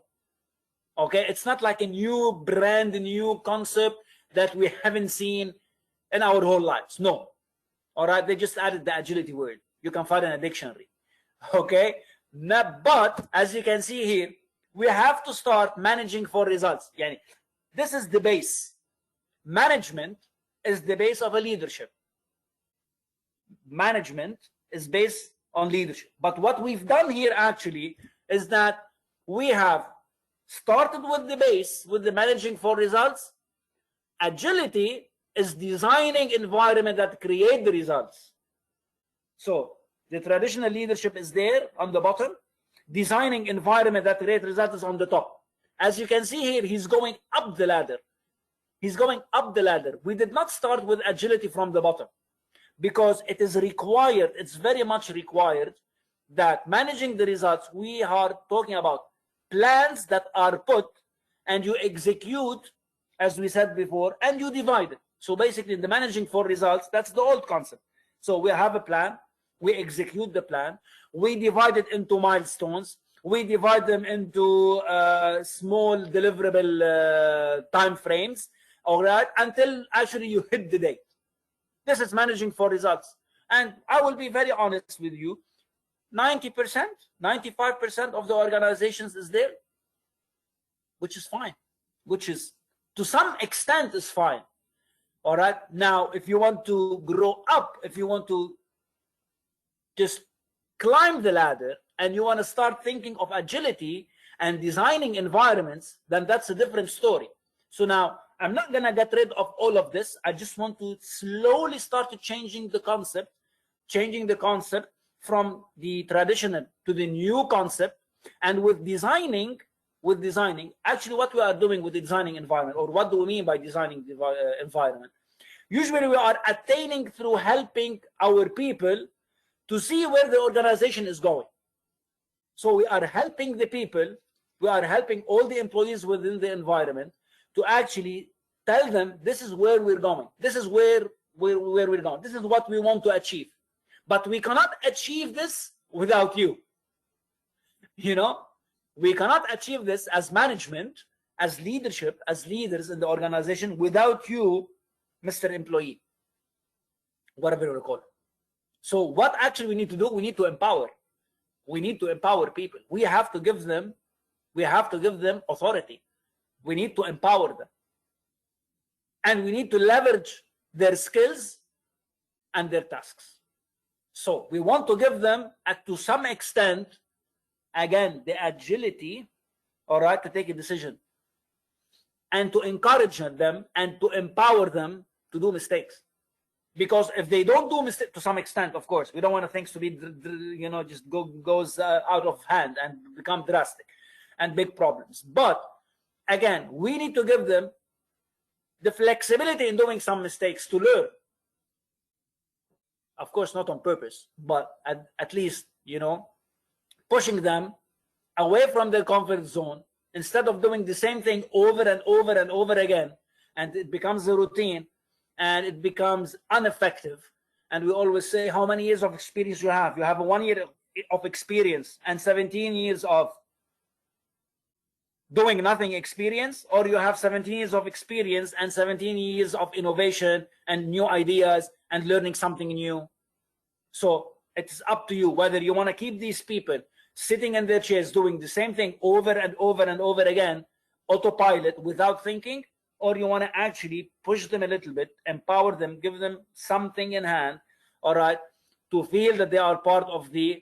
Okay, it's not like a brand new concept that we haven't seen in our whole lives. No. All right, they just added the agility word. You can find it in a dictionary. Okay, but as you can see here, we have to start managing for results. Yani, this is the base. Management is the base of a leadership. Management is based on leadership. But what we've done here actually is that we have started with the base, with the managing for results. Agility is designing environment that create the results. So the traditional leadership is there on the bottom. Designing environment that create results is on the top. As you can see here, he's going up the ladder. He's going up the ladder. We did not start with agility from the bottom. because it is required, it's very much required that managing the results, we are talking about plans that are put and you execute, as we said before, and you divide it. So basically, the managing for results, that's the old concept. So we have a plan, we execute the plan, we divide it into milestones, we divide them into small deliverable time frames, all right, until actually you hit the date. This is managing for results. And I will be very honest with you, 90%, 95% of the organizations is there, which is fine, which is to some extent is fine. All right. Now, if you want to grow up, if you want to just climb the ladder and you want to start thinking of agility and designing environments, then that's a different story. So now I'm not going to get rid of all of this. I just want to slowly start to changing the concept from the traditional to the new concept. And with designing, actually what we are doing with the designing environment, or what do we mean by designing the environment? Usually we are attaining through helping our people to see where the organization is going. So we are helping the people, we are helping all the employees within the environment to actually tell them this is where we're going, this is where we're going, this is what we want to achieve. But we cannot achieve this without you. You know, we cannot achieve this as management, as leadership, as leaders in the organization without you, Mr. Employee, whatever you call it. So what actually we need to do, we need to empower. We need to empower people. We have to give them authority. We need to empower them. And we need to leverage their skills and their tasks. So we want to give them, to some extent, again, the agility, all right, to take a decision, and to encourage them and to empower them to do mistakes. Because if they don't do mistakes, to some extent, of course, we don't want things to be, you know, just goes out of hand and become drastic and big problems. But again, we need to give them the flexibility in doing some mistakes to learn. Of course, not on purpose, but at least, you know, pushing them away from their comfort zone instead of doing the same thing over and over and over again, and it becomes a routine and it becomes ineffective. And we always say, how many years of experience you have? You have 1 year of experience and 17 years of doing nothing experience, or you have 17 years of experience and 17 years of innovation and new ideas and learning something new. So it's up to you whether you want to keep these people sitting in their chairs doing the same thing over and over and over again, autopilot, without thinking, or you want to actually push them a little bit, empower them, give them something in hand, all right, to feel that they are part of the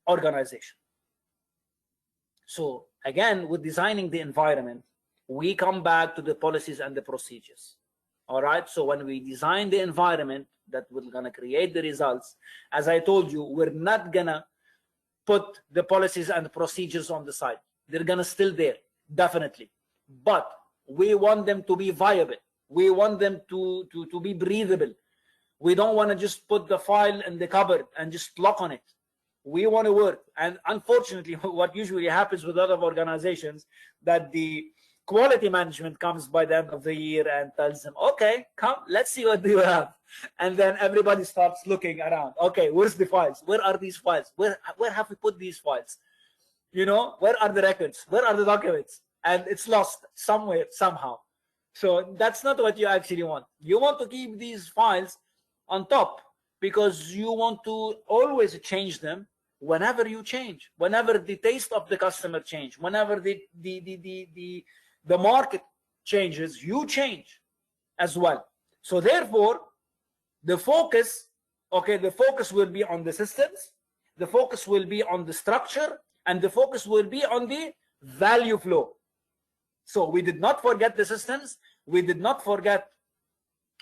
organization. So again, with designing the environment, we come back to the policies and the procedures. All right. So when we design the environment that we're going to create the results, as I told you, we're not going to put the policies and the procedures on the side. They're going to still there, definitely. But we want them to be viable. We want them to be breathable. We don't want to just put the file in the cupboard and just lock on it. We want to work. And unfortunately, what usually happens with a lot of organizations, that the quality management comes by the end of the year and tells them, okay, come, let's see what you have. And then everybody starts looking around. Okay, where's the files? Where are these files? Where have we put these files? You know, where are the records? Where are the documents? And it's lost somewhere, somehow. So that's not what you actually want. You want to keep these files on top, because you want to always change them whenever you change, whenever the taste of the customer change, whenever the market changes, you change as well. So therefore, the focus will be on the systems, the focus will be on the structure, and the focus will be on the value flow. So we did not forget the systems, we did not forget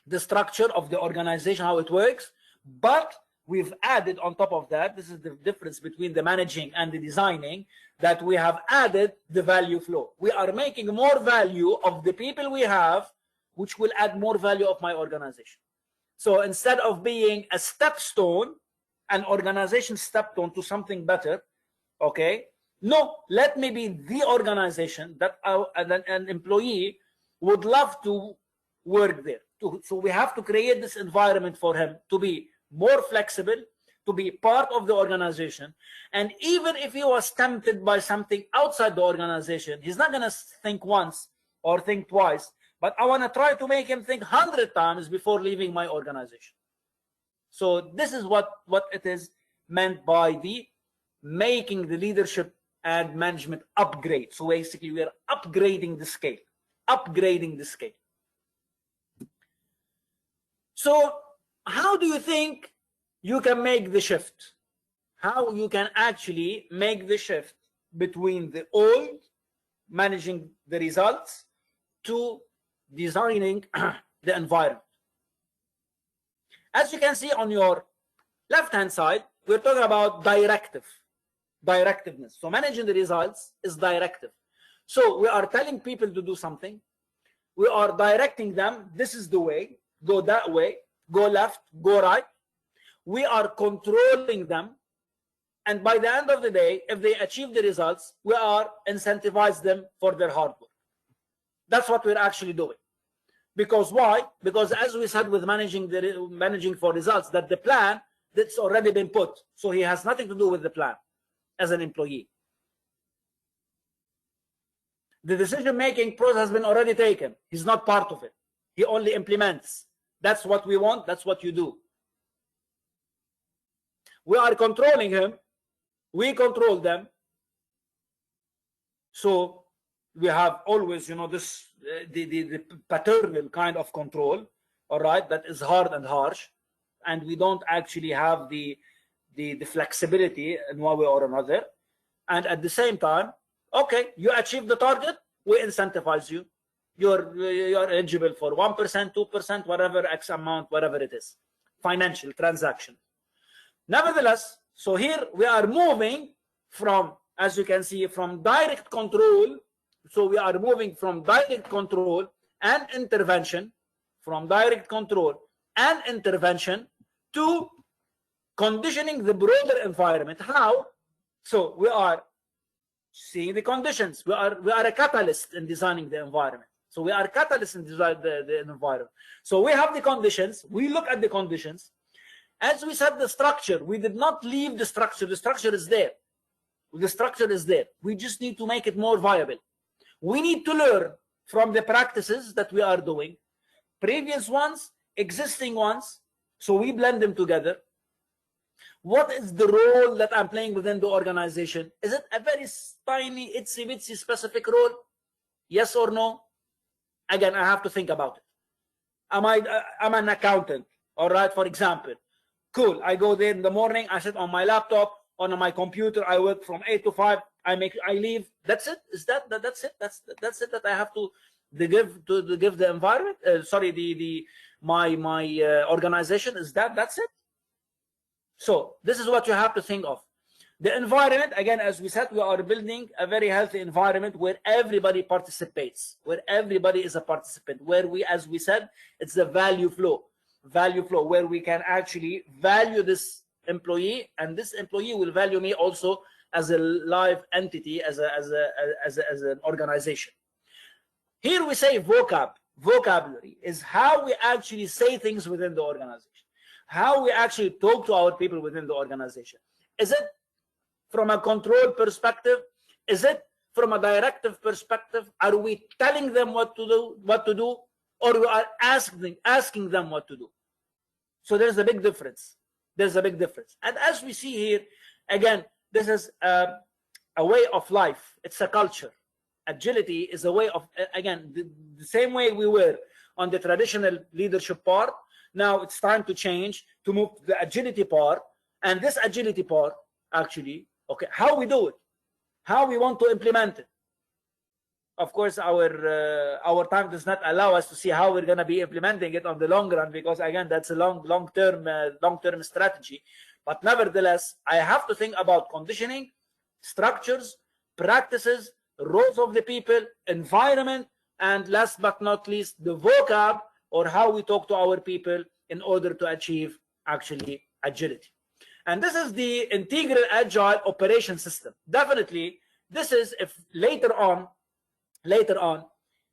the structure of the organization, how it works, but we've added on top of that, this is the difference between the managing and the designing, that we have added the value flow. We are making more value of the people we have, which will add more value of my organization. So instead of being a stepstone, an organization stepstone to something better, okay, no, let me be the organization that an employee would love to work there. So we have to create this environment for him to be more flexible, to be part of the organization. And even if he was tempted by something outside the organization, he's not going to think once or think twice, but I want to try to make him think 100 times before leaving my organization. So this is what it is meant by the making the leadership and management upgrade. So basically we are upgrading the scale, upgrading the scale. So how do you think you can make the shift? How you can actually make the shift between the old managing the results to designing the environment? As you can see on your left hand side, we're talking about directiveness. So managing the results is directive. So we are telling people to do something, we are directing them, this is the way, go that way, go left, go right. We are controlling them, and by the end of the day, if they achieve the results, we are incentivize them for their hard work. That's what we're actually doing. Because why? Because as we said with managing for results, that the plan that's already been put, so he has nothing to do with the plan as an employee. The decision-making process has been already taken. He's not part of it. He only implements. That's what we want. That's what you do. We are controlling him. We control them. So we have always, this the paternal kind of control, all right, that is hard and harsh, and we don't actually have the flexibility in one way or another. And at the same time, okay, you achieve the target, we incentivize you. You're eligible for 1%, 2%, whatever X amount, whatever it is, financial transaction. Nevertheless, so here we are moving from, as you can see, from direct control. So we are moving from direct control and intervention, to conditioning the broader environment. How? So we are seeing the conditions. We are a catalyst in designing the environment. So we are catalysts in designing the environment. So we have the conditions. We look at the conditions. As we said, the structure, we did not leave the structure. The structure is there. The structure is there. We just need to make it more viable. We need to learn from the practices that we are doing, previous ones, existing ones, so we blend them together. What is the role that I'm playing within the organization? Is it a very tiny, itsy-bitsy specific role? Yes or no? Again, I have to think about it. I'm an accountant, all right, for example. Cool, I go there in the morning, I sit on my laptop, on my computer, I work from 8 to 5, I leave. That's it? Is that's it? That's it that I have to give the environment? My organization? Is that's it? So this is what you have to think of. The environment, again, as we said, we are building a very healthy environment where everybody participates, where everybody is a participant, where we, as we said, it's the value flow, where we can actually value this employee, and this employee will value me also as a live entity, as an organization. Here we say vocabulary is how we actually say things within the organization, how we actually talk to our people within the organization. Is it from a control perspective? Is it from a directive perspective? Are we telling them what to do, or we are asking them what to do? So there's a big difference. And as we see here, again, this is a way of life. It's a culture. Agility is a way of, again, the same way we were on the traditional leadership part. Now it's time to change, to move to the agility part. And this agility part, actually, okay, how we do it, how we want to implement it. Of course, our time does not allow us to see how we're going to be implementing it on the long run, because again, that's a long-term strategy. But nevertheless, I have to think about conditioning, structures, practices, roles of the people, environment, and last but not least, the vocab or how we talk to our people in order to achieve actually agility. And this is the integral agile operation system. Definitely, this is if later on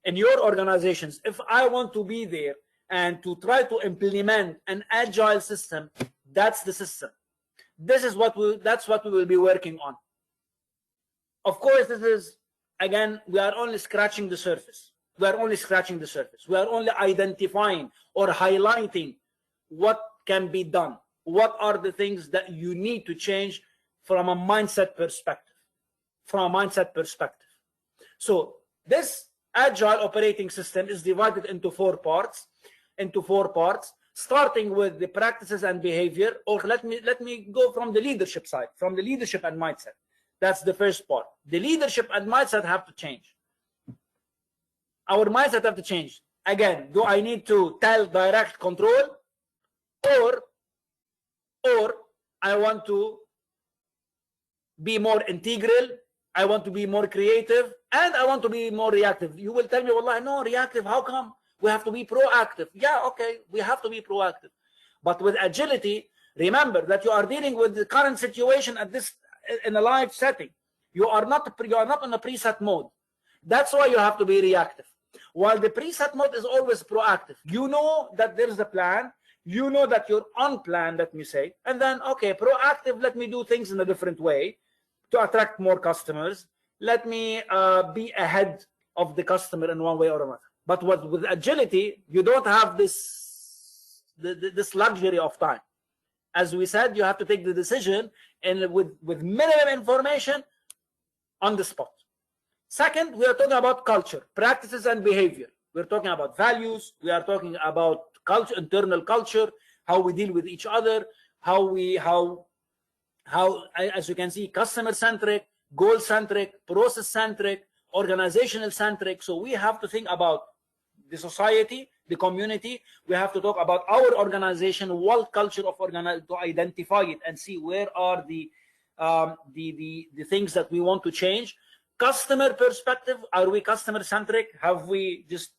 in your organizations, if I want to be there and to try to implement an agile system, that's the system. This is that's what we will be working on. Of course, this is, again, we are only scratching the surface. We are only scratching the surface. We are only identifying or highlighting what can be done. What are the things that you need to change from a mindset perspective? From a mindset perspective. So this agile operating system is divided into four parts, starting with the practices and behavior. Or let me go from the leadership side, from the leadership and mindset. That's the first part. The leadership and mindset have to change. Our mindset have to change. Again, do I need to tell, direct, control, or I want to be more integral, I want to be more creative, and I want to be more reactive? You will tell me, Wallah, no, reactive, how come? We have to be proactive. Yeah, okay, we have to be proactive. But with agility, remember that you are dealing with the current situation at this, in a live setting. You are not in a preset mode. That's why you have to be reactive. While the preset mode is always proactive. You know that there is a plan. You know that you're on plan, let me say. And then, okay, proactive, let me do things in a different way to attract more customers. Let me be ahead of the customer in one way or another. But with agility, you don't have this luxury of time. As we said, you have to take the decision and with minimum information on the spot. Second, we are talking about culture, practices, and behavior. We're talking about values. We are talking about culture, internal culture, how we deal with each other, how as you can see, customer-centric, goal-centric, process-centric, organizational-centric. So we have to think about the society, the community. We have to talk about our organization, what culture of organization, to identify it and see where are the things that we want to change. Customer perspective, are we customer-centric? Have we just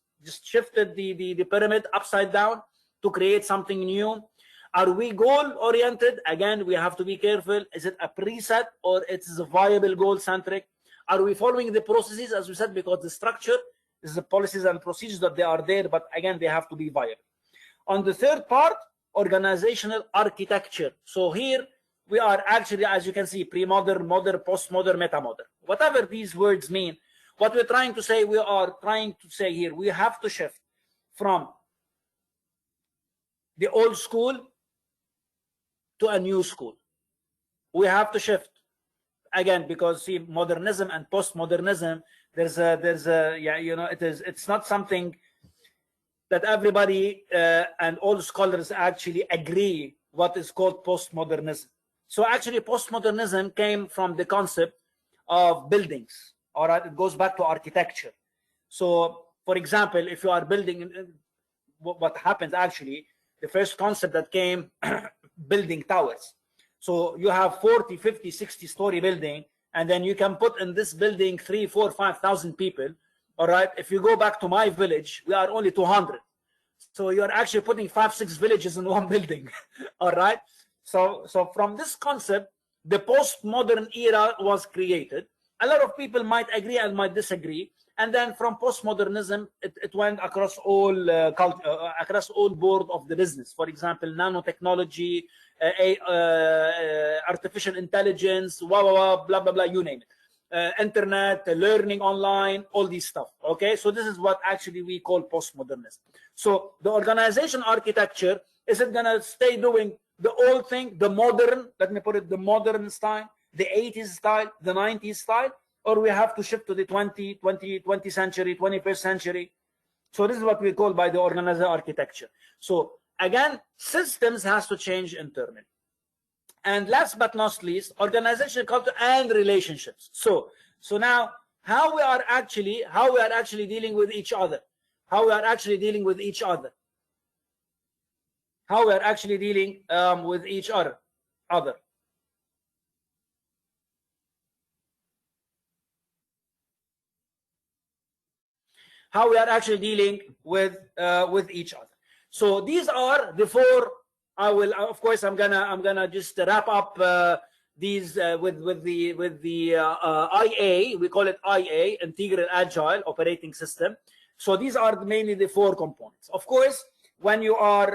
shifted the pyramid upside down to create something new? Are we goal-oriented? Again, we have to be careful. Is it a preset or it's a viable goal-centric? Are we following the processes, as we said, because the structure is the policies and procedures that they are there, but again, they have to be viable. On the third part, organizational architecture. So here we are actually, as you can see, pre-modern, modern, post-modern, meta-modern. Whatever these words mean, what we're trying to say, we are trying to say here, we have to shift from the old school to a new school. We have to shift again, because see, modernism and postmodernism, there's a yeah, you know, it's not something that everybody and all scholars actually agree what is called postmodernism. So actually, postmodernism came from the concept of buildings. All right, it goes back to architecture. So, for example, if you are building, what happens actually, the first concept that came, building towers. So you have 40, 50, 60-story building, and then you can put in this building 3, 4, 5,000 people. All right, if you go back to my village, we are only 200. So you're actually putting 5, 6 villages in one building. All right. So from this concept, the postmodern era was created. A lot of people might agree and might disagree. And then from postmodernism, it went across all across all board of the business. For example, nanotechnology, artificial intelligence, blah, blah, blah, you name it. Internet, learning online, all these stuff. Okay, so this is what actually we call postmodernism. So the organization architecture, is it going to stay doing the old thing, the modern, let me put it, the modern style, the 80s style, the 90s style, or we have to shift to the 20th century, 21st century? So this is what we call by the organization architecture. So again, systems has to change internally. And last but not least, organizational culture and relationships. So now how we are actually dealing with each other. How we are actually dealing with each other. How we are actually dealing with each other. how we are actually dealing with each other. So these are the four. I will, of course, I'm gonna just wrap up these with the IA. We call it IA, Integral Agile Operating System. So these are mainly the four components. Of course, when you are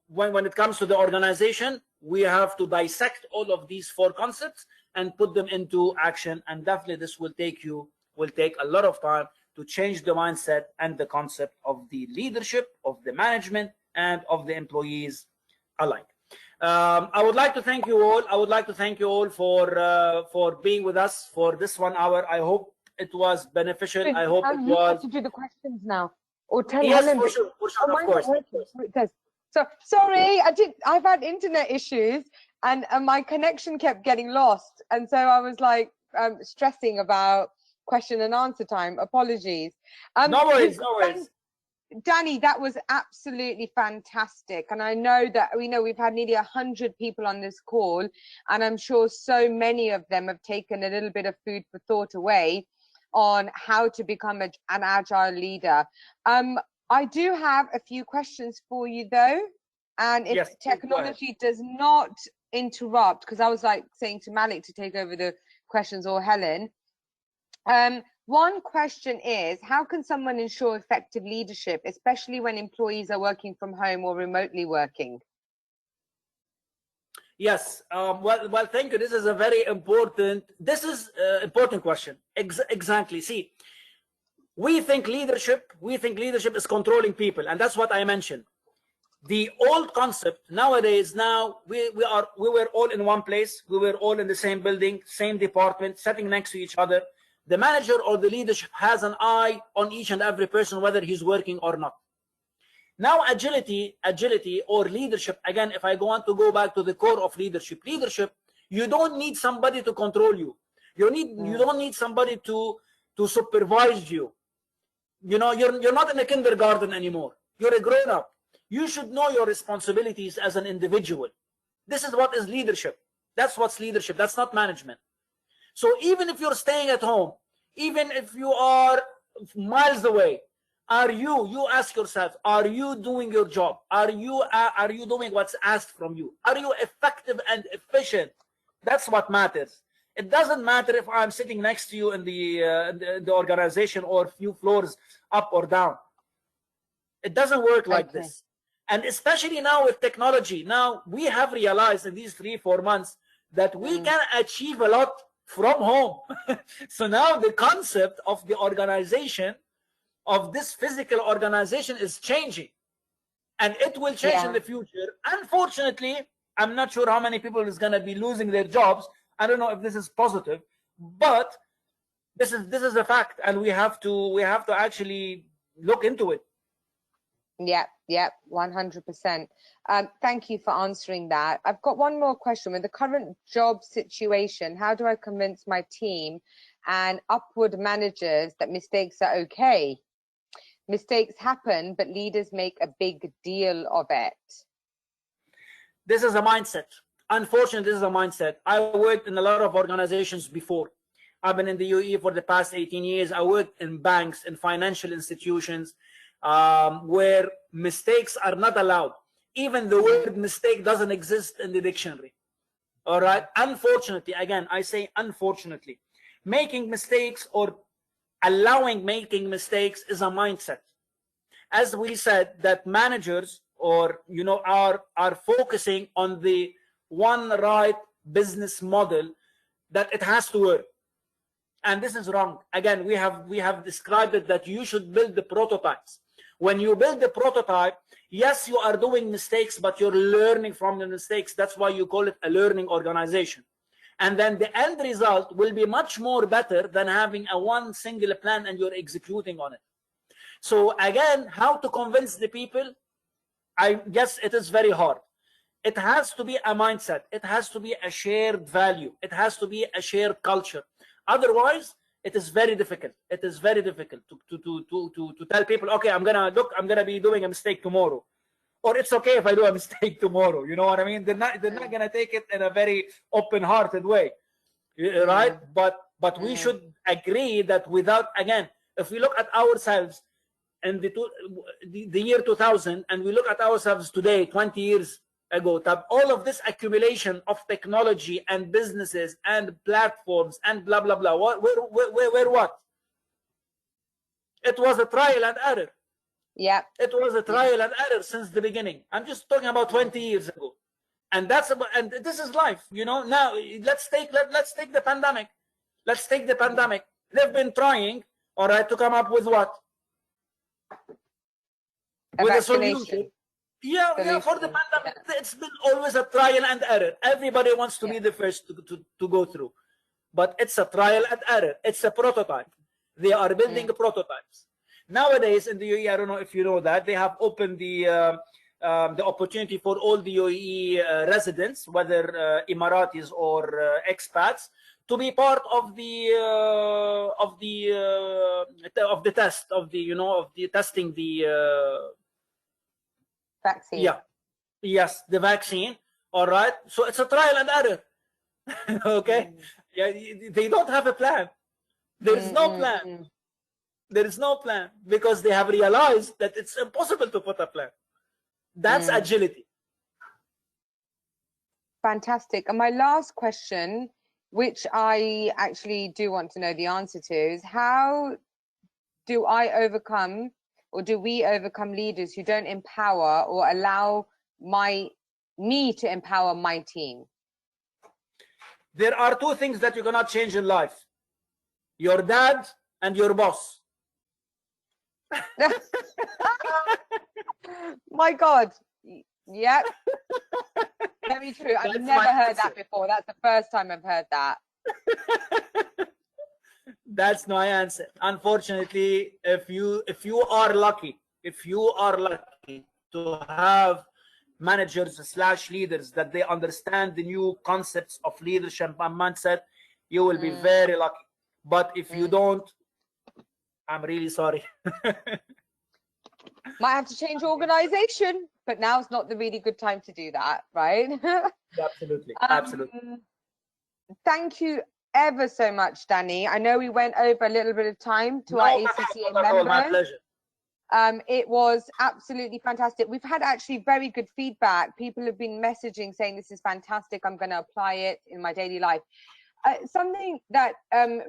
when it comes to the organization, we have to dissect all of these four concepts and put them into action. And definitely, this will take a lot of time to change the mindset and the concept of the leadership, of the management, and of the employees alike. I would like to thank you all. I would like to thank you all for being with us for this 1 hour. I hope it was beneficial. I hope it You have was. to do the questions now, or tell Yes, Helen. for sure, Oh, of course. it says. So sorry, I've had internet issues, and my connection kept getting lost, and so I was like stressing about question and answer time. Apologies. No worries, no worries. Danny, that was absolutely fantastic, and I know that we've had nearly 100 people on this call, and I'm sure so many of them have taken a little bit of food for thought away on how to become an agile leader. I do have a few questions for you though, and if Yes, technology does not interrupt, because I was like saying to Malik to take over the questions, or Helen. One question is, how can someone ensure effective leadership, especially when employees are working from home or remotely working? Yes. Well, thank you. This is a very important. This is important question. Exactly. See, we think leadership is controlling people, and that's what I mentioned. The old concept nowadays, we were all in one place. We were all in the same building, same department, sitting next to each other. The manager or the leadership has an eye on each and every person, whether he's working or not. Now, agility or leadership, again, if I want to go back to the core of leadership, you don't need somebody to control you. You don't need somebody to supervise you. You're not in a kindergarten anymore. You're a grown up. You should know your responsibilities as an individual. This is what is leadership. That's what's leadership. That's not management. So even if you're staying at home, even if you are miles away, you ask yourself, are you doing your job? Are you doing what's asked from you? Are you effective and efficient? That's what matters. It doesn't matter if I'm sitting next to you in the organization or a few floors up or down. It doesn't work like this. And especially now with technology, now we have realized in these 3-4 months that we can achieve a lot from home. So now the concept of the organization, of this physical organization, is changing, and it will change in the future. Unfortunately, I'm not sure how many people is going to be losing their jobs. I don't know if this is positive, but this is a fact, and we have to actually look into it. Yeah, 100%. Thank you for answering that. I've got one more question. With the current job situation, how do I convince my team and upward managers that mistakes are okay? Mistakes happen, but leaders make a big deal of it. This is a mindset. Unfortunately, this is a mindset. I worked in a lot of organizations before. I've been in the UAE for the past 18 years. I worked in banks, in financial institutions, where mistakes are not allowed. Even the word mistake doesn't exist in the dictionary. All right. Unfortunately, again, I say unfortunately, making mistakes or allowing making mistakes is a mindset. As we said, that managers are focusing on the one right business model, that it has to work. And this is wrong. Again, we have described it that you should build the prototypes. When you build the prototype, yes, you are doing mistakes, but you're learning from the mistakes. That's why you call it a learning organization. And then the end result will be much more better than having a one single plan and you're executing on it. So again, how to convince the people? I guess it is very hard. It has to be a mindset. It has to be a shared value. It has to be a shared culture. Otherwise, it is very difficult. It is very difficult to tell people, okay, I'm gonna be doing a mistake tomorrow, or it's okay if I do a mistake tomorrow. You know what I mean? They're not gonna take it in a very open-hearted way, right? But we should agree that without, again, If we look at ourselves in the year 2000, and we look at ourselves today, 20 years ago, all of this accumulation of technology and businesses and platforms and blah, blah, blah, where what? It was a trial and error. Yeah. It was a trial and error since the beginning. I'm just talking about 20 years ago. And and this is life, you know. Now let's take the pandemic. Let's take the pandemic. They've been trying, all right, to come up with what? With a solution. Yeah, for the pandemic. Yeah. It's been always a trial and error. Everybody wants to be the first to go through. But it's a trial and error. It's a prototype. They are building prototypes. Nowadays in the UAE, I don't know if you know that, they have opened the opportunity for all the UAE residents, whether Emiratis or expats, to be part of the test of the testing the vaccine. Yeah, yes, the vaccine. All right, so it's a trial and error. Okay, yeah, they don't have a plan. There is no plan. There is no plan because they have realized that it's impossible to put a plan. That's agility. Fantastic. And my last question, which I actually do want to know the answer to, is how do I overcome, or do we overcome leaders who don't empower or allow me to empower my team? There are two things that you cannot change in life: your dad and your boss. My God. Yep. Very true. I've never heard that before. That's the first time I've heard that. That's my answer. Unfortunately, if you are lucky to have managers / leaders that they understand the new concepts of leadership and mindset, you will be very lucky. But if you don't, I'm really sorry. Might have to change organization, but now's not the really good time to do that, right? Absolutely. Absolutely. Thank you ever so much, Danny. I know we went over a little bit of time to our ACCA members. My pleasure. It was absolutely fantastic. We've had actually very good feedback. People have been messaging saying this is fantastic. I'm going to apply it in my daily life. Something that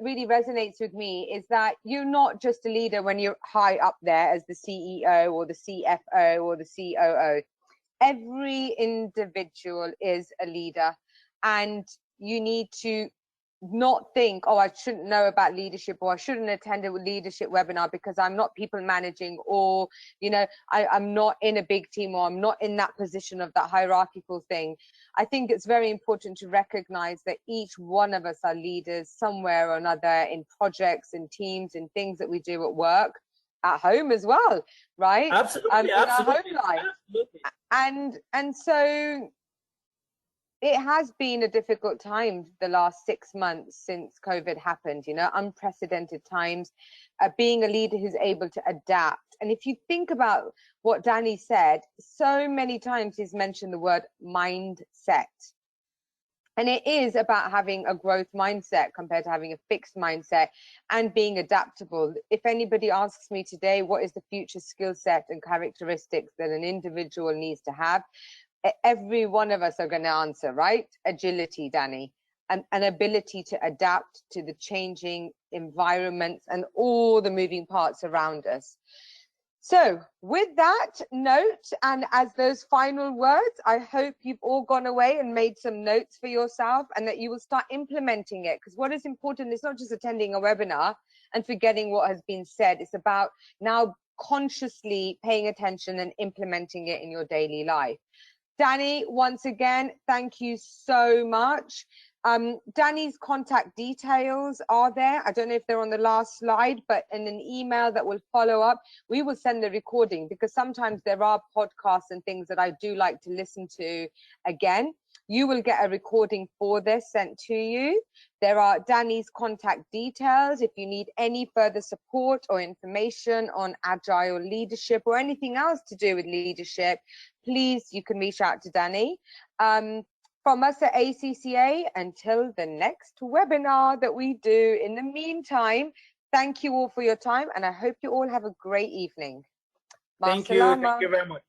really resonates with me is that you're not just a leader when you're high up there as the CEO or the CFO or the COO. Every individual is a leader, and you need to not think, oh, I shouldn't know about leadership, or I shouldn't attend a leadership webinar because I'm not people managing, or, you know, I'm not in a big team, or I'm not in that position of that hierarchical thing. I think it's very important to recognize that each one of us are leaders somewhere or another, in projects and teams and things that we do at work, at home as well, right? Absolutely, in our home life. Absolutely. And so it has been a difficult time the last 6 months since COVID happened, you know, unprecedented times. Being a leader who's able to adapt. And if you think about what Danny said, so many times he's mentioned the word mindset. And it is about having a growth mindset compared to having a fixed mindset, and being adaptable. If anybody asks me today, what is the future skill set and characteristics that an individual needs to have? Every one of us are going to answer, right? Agility, Danny, and an ability to adapt to the changing environments and all the moving parts around us. So with that note, and as those final words, I hope you've all gone away and made some notes for yourself, and that you will start implementing it. Because what is important is not just attending a webinar and forgetting what has been said. It's about now consciously paying attention and implementing it in your daily life. Danny, once again, thank you so much. Danny's contact details are there. I don't know if they're on the last slide, but in an email that will follow up, we will send the recording, because sometimes there are podcasts and things that I do like to listen to again. You will get a recording for this sent to you. There are Danny's contact details. If you need any further support or information on Agile leadership or anything else to do with leadership, please, you can reach out to Danny. From us at ACCA, until the next webinar that we do, in the meantime, Thank you all for your time, and I hope you all have a great evening. Thank you. Thank Masalama. you very much.